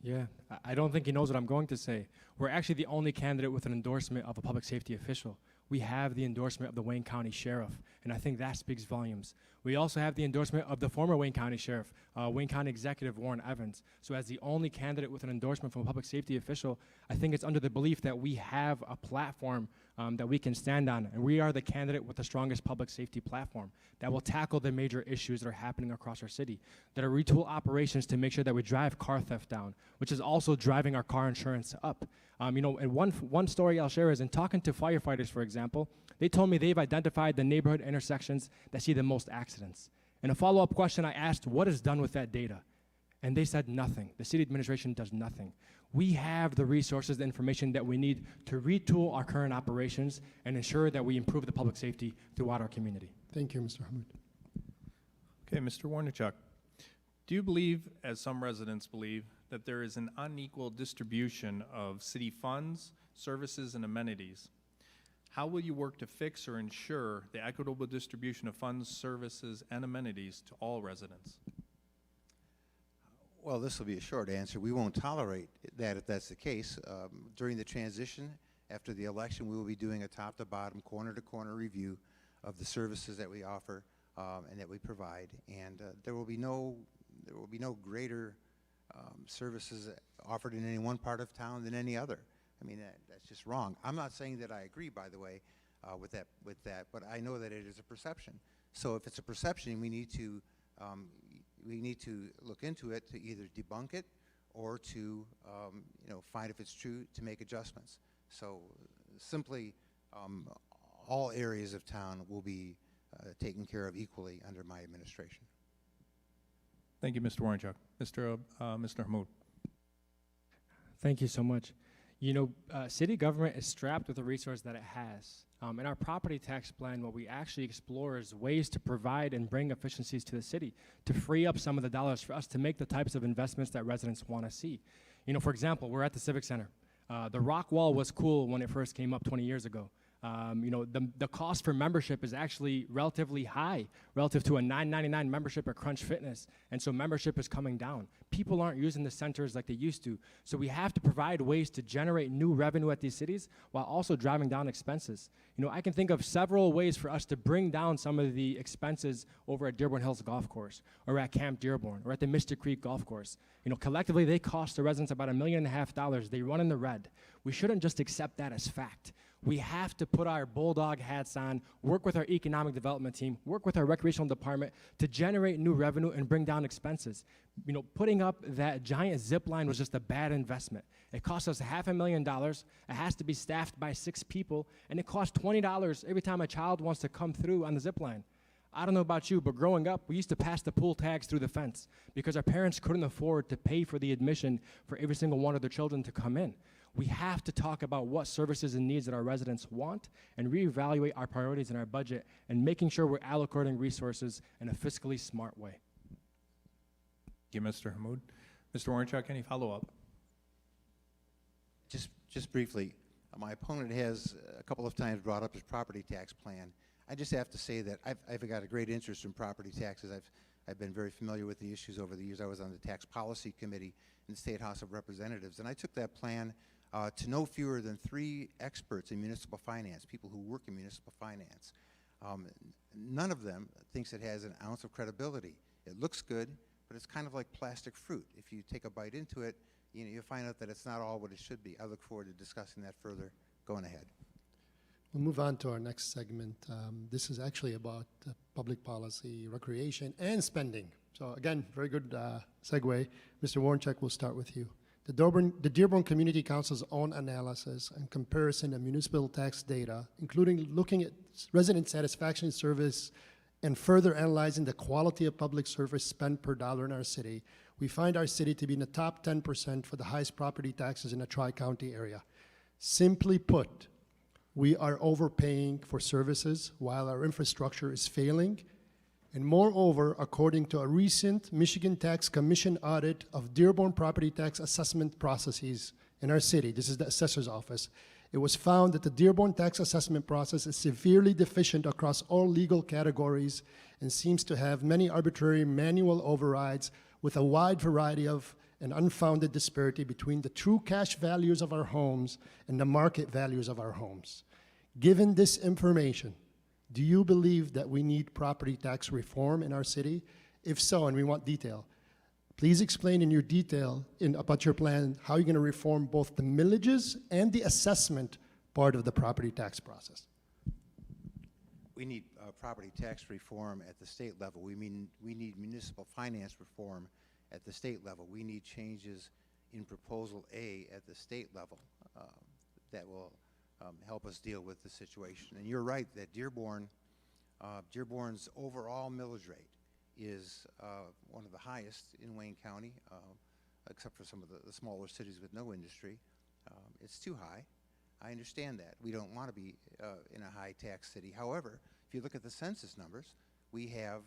S4: Yeah, I don't think he knows what I'm going to say. We're actually the only candidate with an endorsement of a public safety official. We have the endorsement of the Wayne County Sheriff, and I think that speaks volumes. We also have the endorsement of the former Wayne County Sheriff, Wayne County Executive Warren Evans. So as the only candidate with an endorsement from a public safety official, I think it's under the belief that we have a platform that we can stand on, and we are the candidate with the strongest public safety platform that will tackle the major issues that are happening across our city, that are retool operations to make sure that we drive car theft down, which is also driving our car insurance up. And one story I'll share is in talking to firefighters, for example, they told me they've identified the neighborhood intersections that see the most accidents. In a follow-up question, I asked, what is done with that data? And they said nothing. The city administration does nothing. We have the resources, the information that we need to retool our current operations and ensure that we improve the public safety throughout our community.
S3: Thank you, Mr. Hamoud.
S2: Okay, Mr. Warnichuk, do you believe, as some residents believe, that there is an unequal distribution of city funds, services, and amenities? How will you work to fix or ensure the equitable distribution of funds, services, and amenities to all residents?
S5: Well, this will be a short answer. We won't tolerate that if that's the case. During the transition, after the election, we will be doing a top-to-bottom, corner-to-corner review of the services that we offer and that we provide. And there will be no greater services offered in any one part of town than any other. I mean, that's just wrong. I'm not saying that I agree, by the way. with that, but I know that it is a perception. So if it's a perception, we need to look into it to either debunk it or to find if it's true to make adjustments. So simply, all areas of town will be taken care of equally under my administration.
S2: Thank you, Mr. Warrenchuk. Mr. Hammoud.
S4: Thank you so much. You know, city government is strapped with the resource that it has. In our property tax plan, what we actually explore is ways to provide and bring efficiencies to the city, to free up some of the dollars for us to make the types of investments that residents want to see. You know, for example, we're at the Civic Center. The rock wall was cool when it first came up 20 years ago. You know, the cost for membership is actually relatively high relative to a $9.99 membership at Crunch Fitness, and so membership is coming down. People aren't using the centers like they used to, so we have to provide ways to generate new revenue at these cities while also driving down expenses. You know, I can think of several ways for us to bring down some of the expenses over at Dearborn Hills Golf Course, or at Camp Dearborn, or at the Mystic Creek Golf Course. You know, collectively they cost the residents about $1.5 million. They run in the red. We shouldn't just accept that as fact. We have to put our bulldog hats on, work with our economic development team, work with our recreational department to generate new revenue and bring down expenses. You know, putting up that giant zip line was just a bad investment. It cost us $500,000. It has to be staffed by 6 people, and it costs $20 every time a child wants to come through on the zip line. I don't know about you, but growing up, we used to pass the pool tags through the fence because our parents couldn't afford to pay for the admission for every single one of their children to come in. We have to talk about what services and needs that our residents want and reevaluate our priorities in our budget and making sure we're allocating resources in a fiscally smart way.
S2: Thank you, Mr. Hammoud. Mr. Warrenchuk, any follow-up?
S5: Just briefly, my opponent has a couple of times brought up his property tax plan. I just have to say that I've got a great interest in property taxes. I've been very familiar with the issues over the years. I was on the Tax Policy Committee in the State House of Representatives, and I took that plan to no fewer than 3 experts in municipal finance, people who work in municipal finance. None of them thinks it has an ounce of credibility. It looks good, but it's kind of like plastic fruit. If you take a bite into it, you'll find out that it's not all what it should be. I look forward to discussing that further going ahead.
S3: We'll move on to our next segment. This is actually about public policy, recreation, and spending. So again, very good segue. Mr. Warrenchuk, we'll start with you. The Dearborn Community Council's own analysis and comparison of municipal tax data, including looking at resident satisfaction service and further analyzing the quality of public service spent per dollar in our city, we find our city to be in the top 10% for the highest property taxes in the Tri-County area. Simply put, we are overpaying for services while our infrastructure is failing. And moreover, according to a recent Michigan Tax Commission audit of Dearborn property tax assessment processes in our city, this is the assessor's office, it was found that the Dearborn tax assessment process is severely deficient across all legal categories and seems to have many arbitrary manual overrides with a wide variety of an unfounded disparity between the true cash values of our homes and the market values of our homes. Given this information, do you believe that we need property tax reform in our city? If so, and we want detail, please explain in your detail about your plan how you're going to reform both the millages and the assessment part of the property tax process.
S5: We need property tax reform at the state level. We need municipal finance reform at the state level. We need changes in Proposal A at the state level that will help us deal with the situation. And you're right that Dearborn's overall millage rate is one of the highest in Wayne County, except for some of the smaller cities with no industry. It's too high. I understand that. We don't want to be in a high-tax city. However, if you look at the census numbers, we have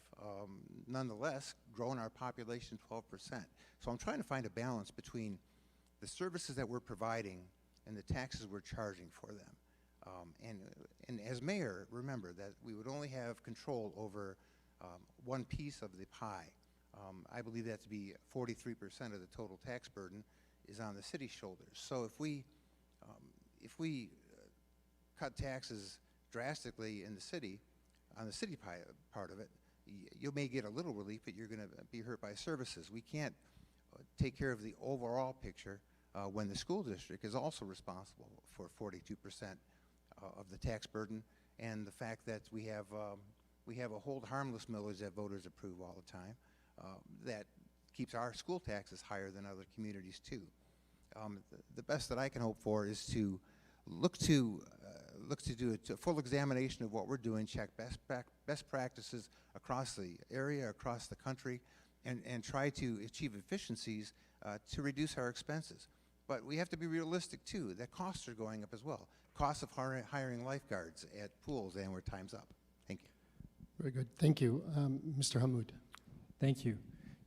S5: nonetheless grown our population 12%. So I'm trying to find a balance between the services that we're providing and the taxes we're charging for them. And as mayor, remember that we would only have control over one piece of the pie. I believe that to be 43% of the total tax burden is on the city's shoulders. So if we cut taxes drastically in the city, on the city part of it, you may get a little relief, but you're going to be hurt by services. We can't take care of the overall picture when the school district is also responsible for 42% of the tax burden, and the fact that we have a hold harmless millage that voters approve all the time, that keeps our school taxes higher than other communities too. The best that I can hope for is to look to do a full examination of what we're doing, check best practices across the area, across the country, and try to achieve efficiencies to reduce our expenses. But we have to be realistic too, that costs are going up as well. Costs of hiring lifeguards at pools and where time's up. Thank you.
S3: Very good. Thank you. Mr. Hammoud.
S4: Thank you.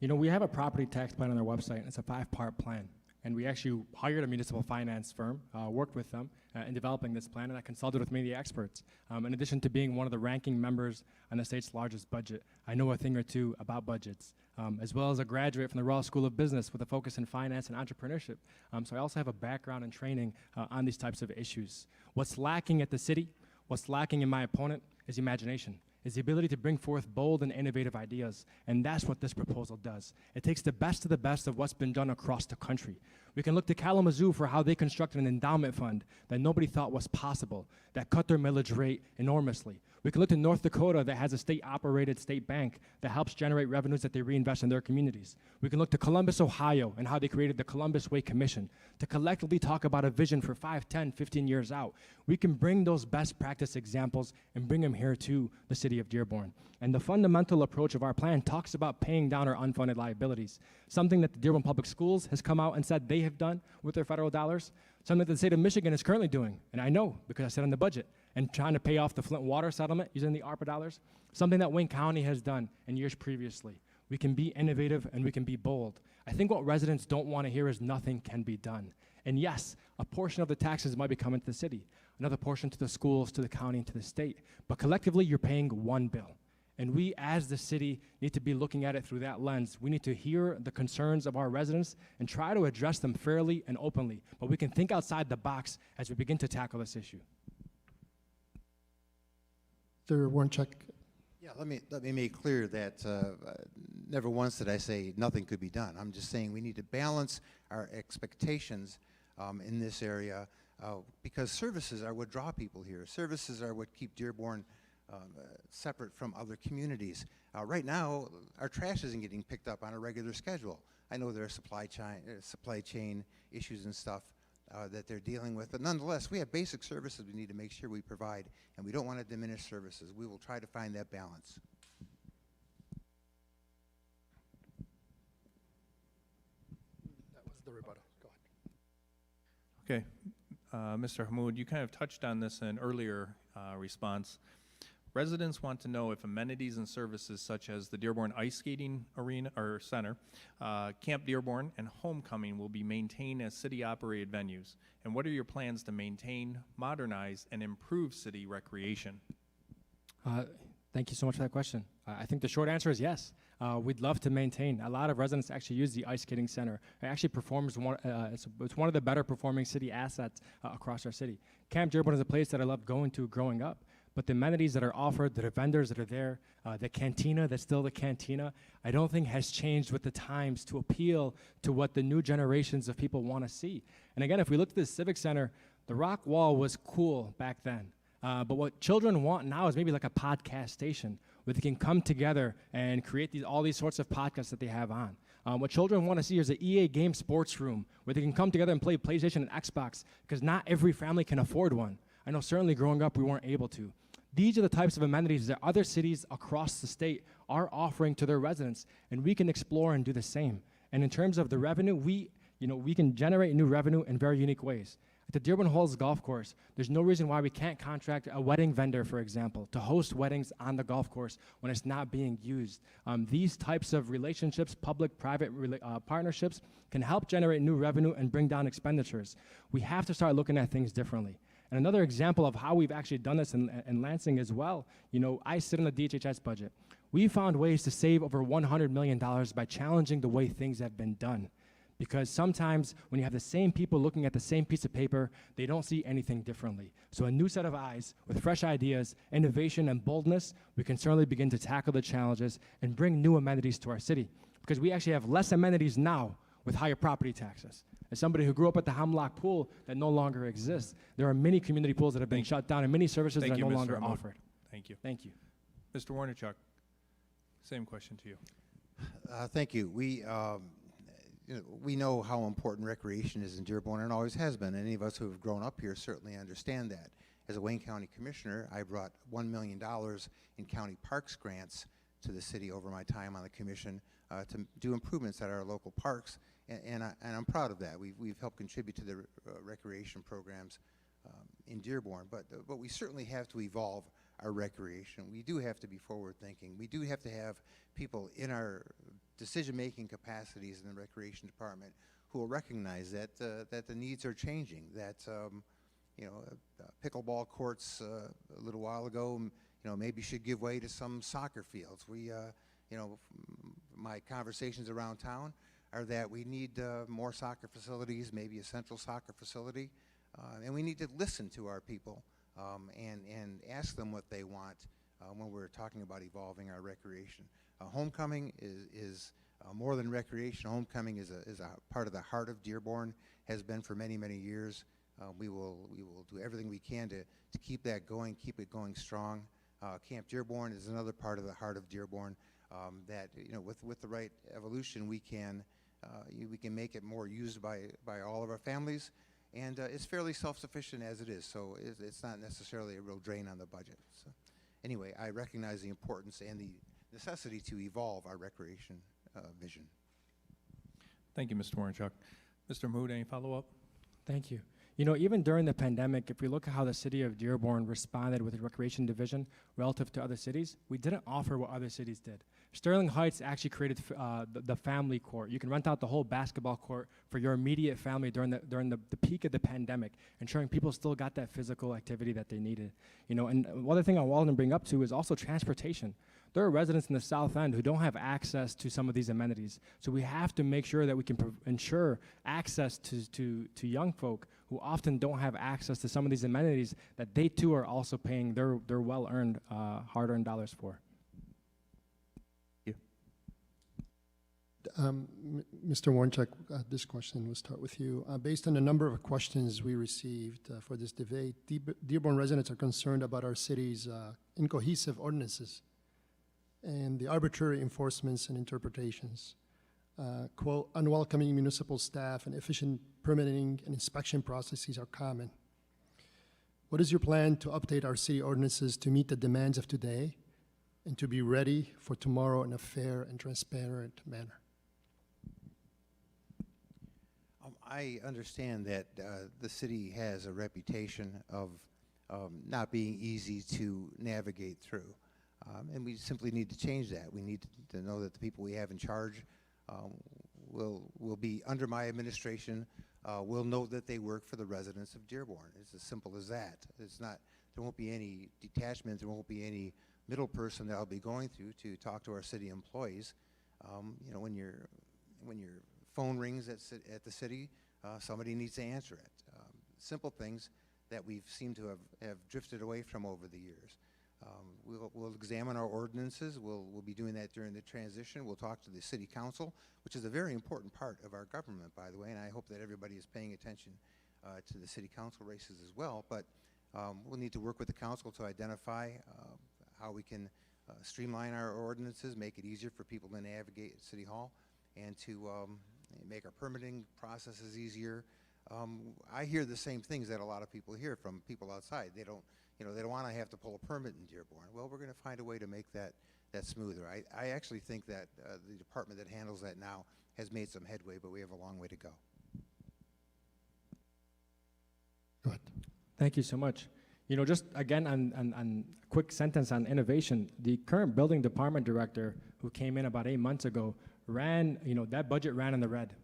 S4: You know, we have a property tax plan on our website. It's a 5-part plan. And we actually hired a municipal finance firm, worked with them in developing this plan, and I consulted with many experts. In addition to being one of the ranking members on the state's largest budget, I know a thing or two about budgets, as well as a graduate from the Royal School of Business with a focus in finance and entrepreneurship. So I also have a background and training on these types of issues. What's lacking at the city, what's lacking in my opponent, is imagination. Is the ability to bring forth bold and innovative ideas, and that's what this proposal does. It takes the best of what's been done across the country. We can look to Kalamazoo for how they constructed an endowment fund that nobody thought was possible, that cut their millage rate enormously. We can look to North Dakota that has a state-operated state bank that helps generate revenues that they reinvest in their communities. We can look to Columbus, Ohio, and how they created the Columbus Way Commission to collectively talk about a vision for 5, 10, 15 years out. We can bring those best practice examples and bring them here to the city of Dearborn. And the fundamental approach of our plan talks about paying down our unfunded liabilities, something that the Dearborn Public Schools has come out and said they have done with their federal dollars, something that the state of Michigan is currently doing, and I know because I sit in the budget, and trying to pay off the Flint water settlement using the ARPA dollars, something that Wayne County has done in years previously. We can be innovative and we can be bold. I think what residents don't want to hear is nothing can be done. And yes, a portion of the taxes might be coming to the city, another portion to the schools, to the county, and to the state, but collectively you're paying one bill. And we, as the city, need to be looking at it through that lens. We need to hear the concerns of our residents and try to address them fairly and openly. But we can think outside the box as we begin to tackle this issue.
S3: Mr. Warncheck.
S5: Yeah, let me make clear that never once did I say nothing could be done. I'm just saying we need to balance our expectations in this area because services are what draw people here. Services are what keep Dearborn separate from other communities. Right now, our trash isn't getting picked up on a regular schedule. I know there are supply chain issues and stuff that they're dealing with, but nonetheless, we have basic services we need to make sure we provide, and we don't want to diminish services. We will try to find that balance.
S3: That was the rebuttal. Go ahead.
S2: Okay. Mr. Hammoud, you kind of touched on this in an earlier response. Residents want to know if amenities and services such as the Dearborn Ice Skating Arena or Center, Camp Dearborn, and Homecoming will be maintained as city-operated venues. And what are your plans to maintain, modernize, and improve city recreation?
S4: Thank you so much for that question. I think the short answer is yes. We'd love to maintain. A lot of residents actually use the ice skating center. It actually performs it's one of the better performing city assets across our city. Camp Dearborn is a place that I loved going to growing up. But the amenities that are offered, the vendors that are there, the cantina that's still the cantina, I don't think has changed with the times to appeal to what the new generations of people want to see. And again, if we look at the Civic Center, the rock wall was cool back then. But what children want now is maybe like a podcast station where they can come together and create all these sorts of podcasts that they have on. What children want to see is an EA game sports room where they can come together and play PlayStation and Xbox because not every family can afford one. I know certainly growing up we weren't able to. These are the types of amenities that other cities across the state are offering to their residents, and we can explore and do the same. And in terms of the revenue, we can generate new revenue in very unique ways. At the Dearborn Halls Golf Course, there's no reason why we can't contract a wedding vendor, for example, to host weddings on the golf course when it's not being used. These types of relationships, public-private partnerships, can help generate new revenue and bring down expenditures. We have to start looking at things differently. And another example of how we've actually done this in Lansing as well, I sit in the DHHS budget. We found ways to save over $100 million by challenging the way things have been done. Because sometimes when you have the same people looking at the same piece of paper, they don't see anything differently. So a new set of eyes with fresh ideas, innovation, and boldness, we can certainly begin to tackle the challenges and bring new amenities to our city. Because we actually have less amenities now with higher property taxes. As somebody who grew up at the Hemlock Pool that no longer exists, there are many community pools that have been shut down and many services that
S2: Thank
S4: are
S2: you,
S4: no
S2: Mr.
S4: longer
S2: Hammoud.
S4: offered.
S2: Thank you.
S4: Thank you.
S2: Mr. Warnerchuk, same question to you.
S5: Thank you. We know how important recreation is in Dearborn and always has been. Any of us who have grown up here certainly understand that. As a Wayne County Commissioner, I brought $1 million in county parks grants to the city over my time on the commission to do improvements at our local parks, and I'm proud of that. We've helped contribute to the recreation programs in Dearborn, but we certainly have to evolve our recreation. We do have to be forward-thinking. We do have to have people in our decision-making capacities in the recreation department who will recognize that that the needs are changing. That pickleball courts a little while ago, maybe should give way to some soccer fields. My conversations around town are that we need more soccer facilities, maybe a central soccer facility, and we need to listen to our people and ask them what they want when we're talking about evolving our recreation. Homecoming is more than recreation. Homecoming is a part of the heart of Dearborn, has been for many, many years. We will do everything we can to keep that going, keep it going strong. Camp Dearborn is another part of the heart of Dearborn that with the right evolution we can make it more used by all of our families, and it's fairly self-sufficient as it is, so it's not necessarily a real drain on the budget. So anyway, I recognize the importance and the necessity to evolve our recreation vision.
S2: Thank you, Mr. Warrenchuk. Mr. Mahmood, any follow-up?
S4: Thank you. Even during the pandemic, if we look at how the city of Dearborn responded with the recreation division relative to other cities, we didn't offer what other cities did. Sterling Heights actually created the family court. You can rent out the whole basketball court for your immediate family during the peak of the pandemic, ensuring people still got that physical activity that they needed. And one other thing I wanted to bring up too is also transportation. There are residents in the South End who don't have access to some of these amenities. So we have to make sure that we can ensure access to young folk who often don't have access to some of these amenities that they too are also paying their well-earned, hard-earned dollars for.
S3: Mr. Warnchuk, this question will start with you. Based on the number of questions we received for this debate, Dearborn residents are concerned about our city's incohesive ordinances and the arbitrary enforcements and interpretations. Quote, unwelcoming municipal staff and efficient permitting and inspection processes are common. What is your plan to update our city ordinances to meet the demands of today and to be ready for tomorrow in a fair and transparent manner?
S5: I understand that the city has a reputation of not being easy to navigate through. And we simply need to change that. We need to know that the people we have in charge will be under my administration, will know that they work for the residents of Dearborn. It's as simple as that. There won't be any detachment, there won't be any middle person that I'll be going through to talk to our city employees. When your phone rings at the city, somebody needs to answer it. Simple things that we've seemed to have drifted away from over the years. We'll examine our ordinances. We'll be doing that during the transition. We'll talk to the city council, which is a very important part of our government, by the way, and I hope that everybody is paying attention to the city council races as well. But we'll need to work with the council to identify how we can streamline our ordinances, make it easier for people to navigate at City Hall, and to make our permitting processes easier. I hear the same things that a lot of people hear from people outside. They don't want to have to pull a permit in Dearborn. Well, we're going to find a way to make that smoother. I actually think that the department that handles that now has made some headway, but we have a long way to go.
S3: Go ahead.
S4: Thank you so much. Just again on a quick sentence on innovation, the current building department director who came in about 8 months ago that budget ran in the red.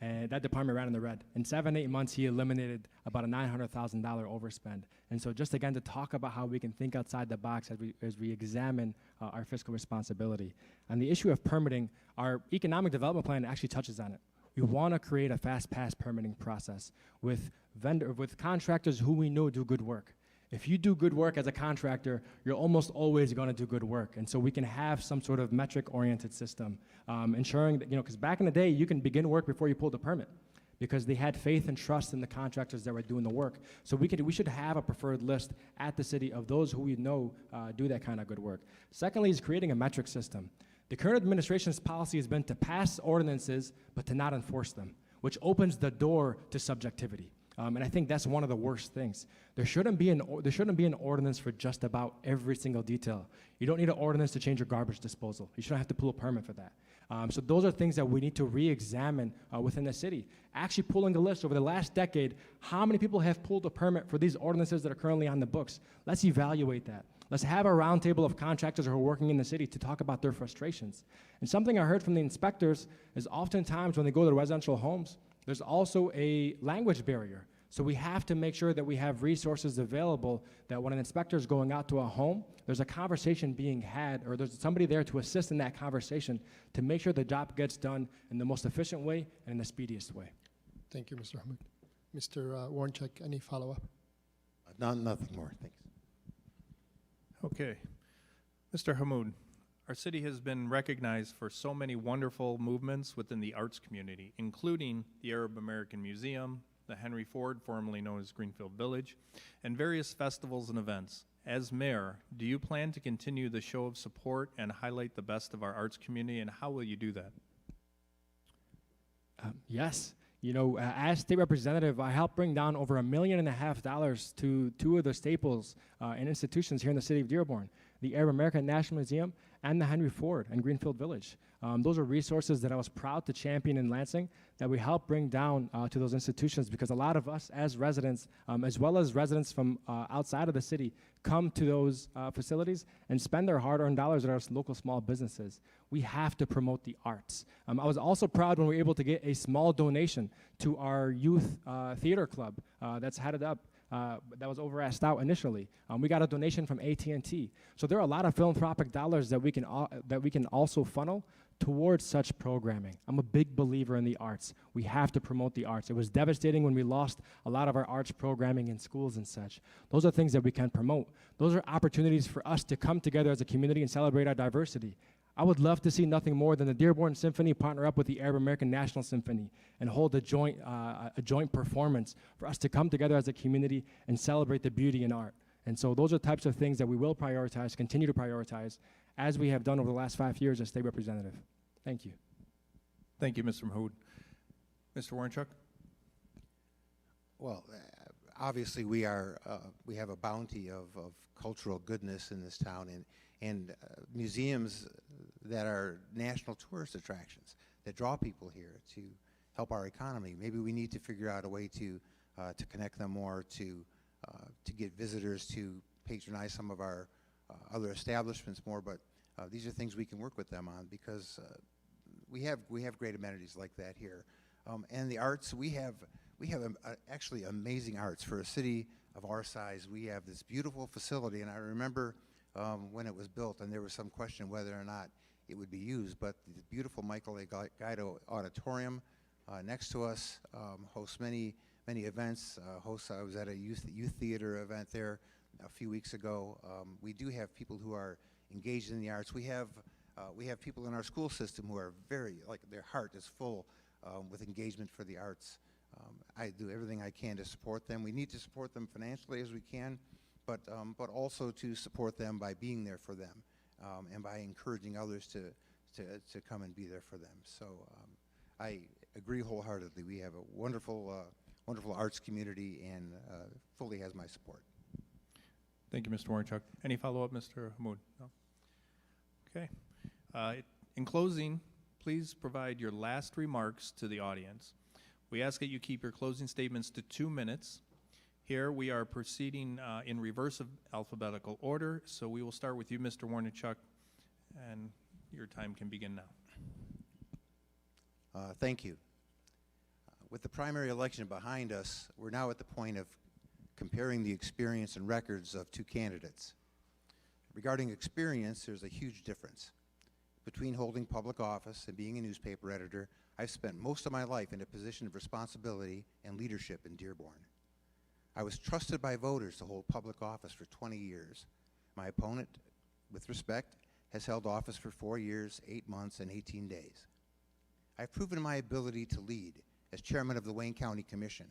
S4: And that department ran in the red. In 7-8 months, he eliminated about a $900,000 overspend. And so just again to talk about how we can think outside the box as we examine our fiscal responsibility. On the issue of permitting, our economic development plan actually touches on it. We want to create a fast pass permitting process with contractors who we know do good work. If you do good work as a contractor, you're almost always going to do good work. And so we can have some sort of metric-oriented system, ensuring that, because back in the day, you can begin work before you pulled the permit, because they had faith and trust in the contractors that were doing the work. So we should have a preferred list at the city of those who we know do that kind of good work. Secondly is creating a metric system. The current administration's policy has been to pass ordinances, but to not enforce them, which opens the door to subjectivity. And I think that's one of the worst things. There shouldn't be an ordinance for just about every single detail. You don't need an ordinance to change your garbage disposal. You shouldn't have to pull a permit for that. So those are things that we need to re-examine within the city. Actually pulling a list over the last decade, how many people have pulled a permit for these ordinances that are currently on the books? Let's evaluate that. Let's have a roundtable of contractors who are working in the city to talk about their frustrations. And something I heard from the inspectors is oftentimes when they go to residential homes, there's also a language barrier. So we have to make sure that we have resources available that when an inspector is going out to a home, there's a conversation being had, or there's somebody there to assist in that conversation to make sure the job gets done in the most efficient way and in the speediest way.
S3: Thank you, Mr. Hamid. Mr. Warncheck, any follow-up?
S5: Nothing more, thanks.
S2: Okay. Mr. Hammoud, our city has been recognized for so many wonderful movements within the arts community, including the Arab American Museum, the Henry Ford, formerly known as Greenfield Village, and various festivals and events. As mayor, do you plan to continue the show of support and highlight the best of our arts community, and how will you do that?
S4: Yes. As state representative, I helped bring down over $1.5 million to two of the staples and institutions here in the city of Dearborn, the Arab American National Museum and the Henry Ford and Greenfield Village. Those are resources that I was proud to champion in Lansing, that we helped bring down to those institutions, because a lot of us as residents, as well as residents from outside of the city, come to those facilities and spend their hard-earned dollars at our local small businesses. We have to promote the arts. I was also proud when we were able to get a small donation to our youth theater club that's headed up that was over at Stout initially. We got a donation from AT&T. So there are a lot of philanthropic dollars that we can also funnel towards such programming. I'm a big believer in the arts. We have to promote the arts. It was devastating when we lost a lot of our arts programming in schools and such. Those are things that we can promote. Those are opportunities for us to come together as a community and celebrate our diversity. I would love to see nothing more than the Dearborn Symphony partner up with the Arab American National Symphony and hold a joint performance for us to come together as a community and celebrate the beauty in art. And so those are types of things that we will prioritize, continue to prioritize, as we have done over the last 5 years as state representative. Thank you.
S2: Thank you, Mr. Mahmoud. Mr. Warrenchuk?
S5: Well, obviously we have a bounty of cultural goodness in this town, and museums that are national tourist attractions that draw people here to help our economy. Maybe we need to figure out a way to connect them more, to get visitors to patronize some of our other establishments more. But these are things we can work with them on, because we have great amenities like that here. And the arts, we have actually amazing arts for a city of our size. We have this beautiful facility, and I remember when it was built, and there was some question whether or not it would be used, but the beautiful Michael A. Guido Auditorium next to us hosts many events. I was at a youth theater event there a few weeks ago. We do have people who are engaged in the arts. We have people in our school system who are their heart is full with engagement for the arts. I do everything I can to support them. We need to support them financially as we can, but also to support them by being there for them, and by encouraging others to come and be there for them. So I agree wholeheartedly. We have a wonderful arts community, and fully has my support.
S2: Thank you, Mr. Warrenchuk. Any follow-up, Mr. Hammoud? No? Okay. In closing, please provide your last remarks to the audience. We ask that you keep your closing statements to 2 minutes. Here we are proceeding in reverse of alphabetical order, so we will start with you, Mr. Warrenchuk, and your time can begin now.
S5: Thank you. With the primary election behind us, we're now at the point of comparing the experience and records of two candidates. Regarding experience, there's a huge difference. Between holding public office and being a newspaper editor, I've spent most of my life in a position of responsibility and leadership in Dearborn. I was trusted by voters to hold public office for 20 years. My opponent, with respect, has held office for 4 years, 8 months, and 18 days. I've proven my ability to lead as chairman of the Wayne County Commission.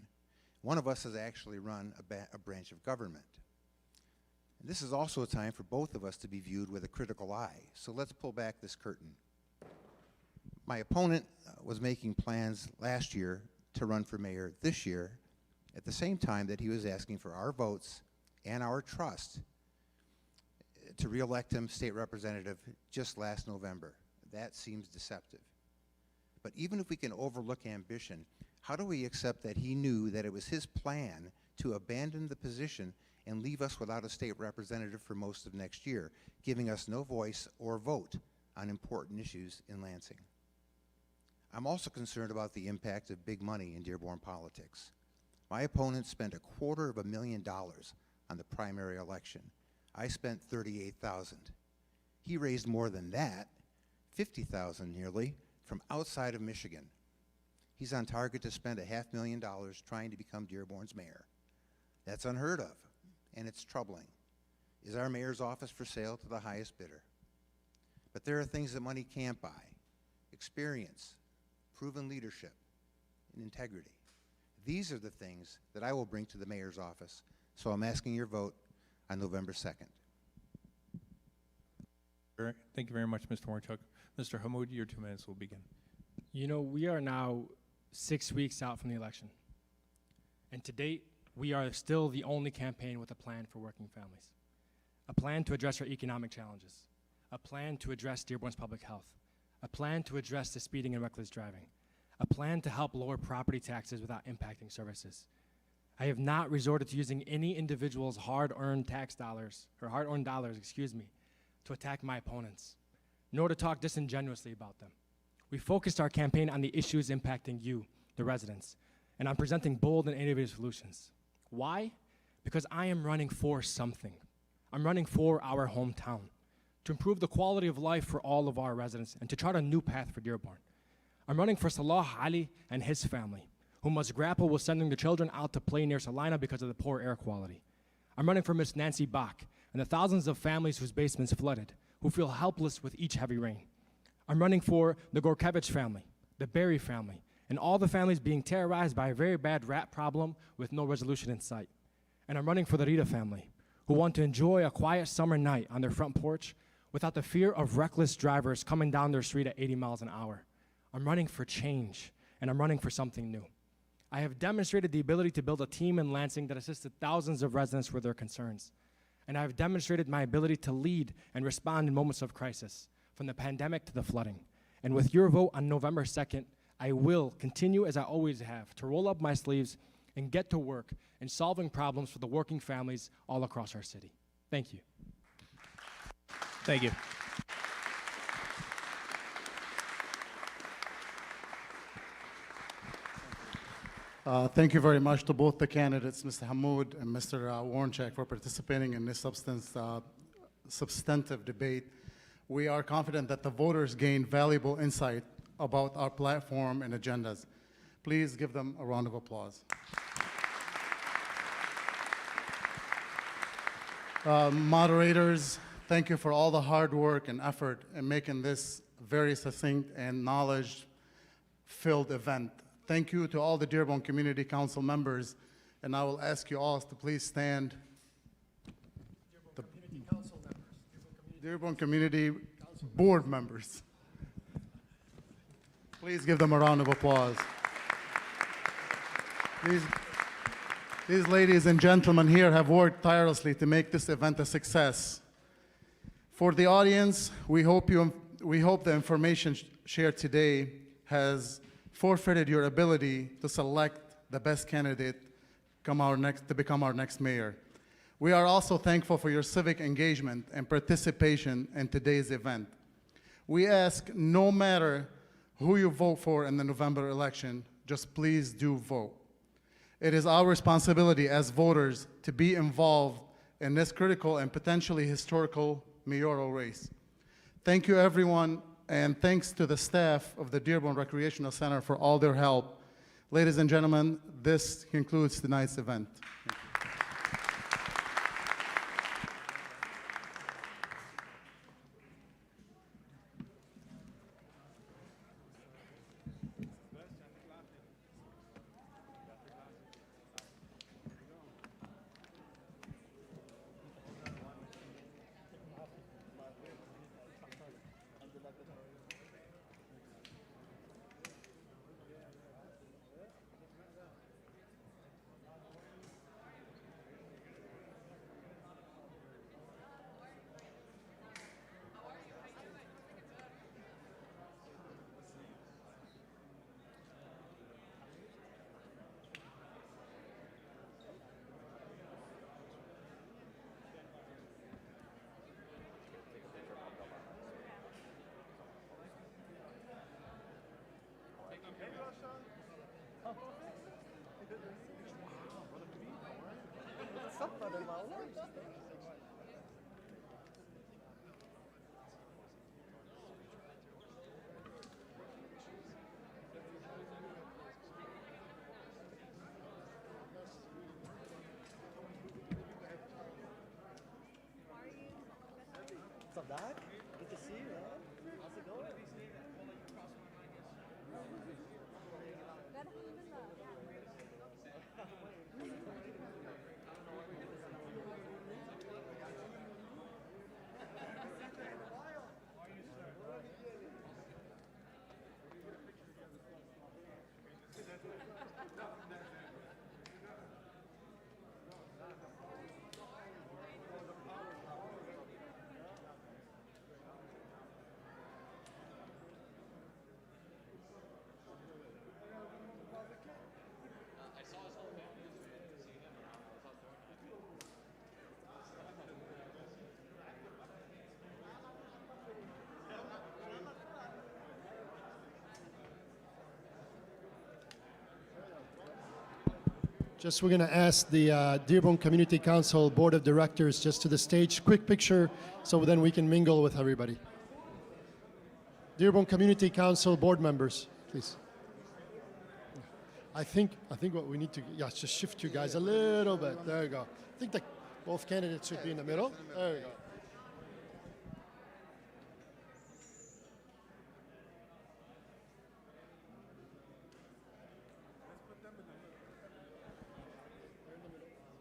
S5: One of us has actually run a branch of government. And this is also a time for both of us to be viewed with a critical eye. So let's pull back this curtain. My opponent was making plans last year to run for mayor this year at the same time that he was asking for our votes and our trust to re-elect him state representative just last November. That seems deceptive. But even if we can overlook ambition, how do we accept that he knew that it was his plan to abandon the position and leave us without a state representative for most of next year, giving us no voice or vote on important issues in Lansing? I'm also concerned about the impact of big money in Dearborn politics. My opponent spent $250,000 on the primary election. I spent $38,000. He raised more than that, $50,000 nearly, from outside of Michigan. He's on target to spend $500,000 trying to become Dearborn's mayor. That's unheard of, and it's troubling. Is our mayor's office for sale to the highest bidder? But there are things that money can't buy: experience, proven leadership, and integrity. These are the things that I will bring to the mayor's office, so I'm asking your vote on November 2nd.
S2: Thank you very much, Mr. Warchuk. Mr. Hammoud, your 2 minutes will begin.
S4: You know, we are now 6 weeks out from the election. And to date, we are still the only campaign with a plan for working families, a plan to address our economic challenges, a plan to address Dearborn's public health, a plan to address the speeding and reckless driving, a plan to help lower property taxes without impacting services. I have not resorted to using any individual's hard-earned dollars, to attack my opponents, nor to talk disingenuously about them. We focused our campaign on the issues impacting you, the residents, and on presenting bold and innovative solutions. Why? Because I am running for something. I'm running for our hometown, to improve the quality of life for all of our residents and to chart a new path for Dearborn. I'm running for Salah Ali and his family, who must grapple with sending the children out to play near Salina because of the poor air quality. I'm running for Miss Nancy Bach and the thousands of families whose basements flooded, who feel helpless with each heavy rain. I'm running for the Gorkevich family, the Berry family, and all the families being terrorized by a very bad rat problem with no resolution in sight. And I'm running for the Rita family, who want to enjoy a quiet summer night on their front porch without the fear of reckless drivers coming down their street at 80 miles an hour. I'm running for change, and I'm running for something new. I have demonstrated the ability to build a team in Lansing that assisted thousands of residents with their concerns. And I have demonstrated my ability to lead and respond in moments of crisis, from the pandemic to the flooding. And with your vote on November 2nd, I will continue, as I always have, to roll up my sleeves and get to work in solving problems for the working families all across our city. Thank you.
S2: Thank you.
S1: Thank you very much to both the candidates, Mr. Hammoud and Mr. Warnchek, for participating in this substantive debate. We are confident that the voters gained valuable insight about our platform and agendas. Please give them a round of applause. Moderators, thank you for all the hard work and effort in making this very succinct and knowledge-filled event. Thank you to all the Dearborn Community Council members, and I will ask you all to please stand. Dearborn Community Board members. Please give them a round of applause. These ladies and gentlemen here have worked tirelessly to make this event a success. For the audience, we hope the information shared today has forfeited your ability to select the best candidate to become our next mayor. We are also thankful for your civic engagement and participation in today's event. We ask, no matter who you vote for in the November election, just please do vote. It is our responsibility as voters to be involved in this critical and potentially historical mayoral race. Thank you, everyone, and thanks to the staff of the Dearborn Recreational Center for all their help. Ladies and gentlemen, this concludes tonight's event. Thank you.
S6: What's up, Doc? Good to see you, man. How's it going?
S3: Just we're going to ask the Dearborn Community Council Board of Directors just to the stage. Quick picture so then we can mingle with everybody. Dearborn Community Council board members, please. I think what we need to, just shift you guys a little bit. There you go. I think that both candidates should be in the middle. There you go.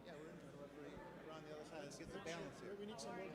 S5: Yeah, we're on the other side. Let's get the balance here.
S3: We need some more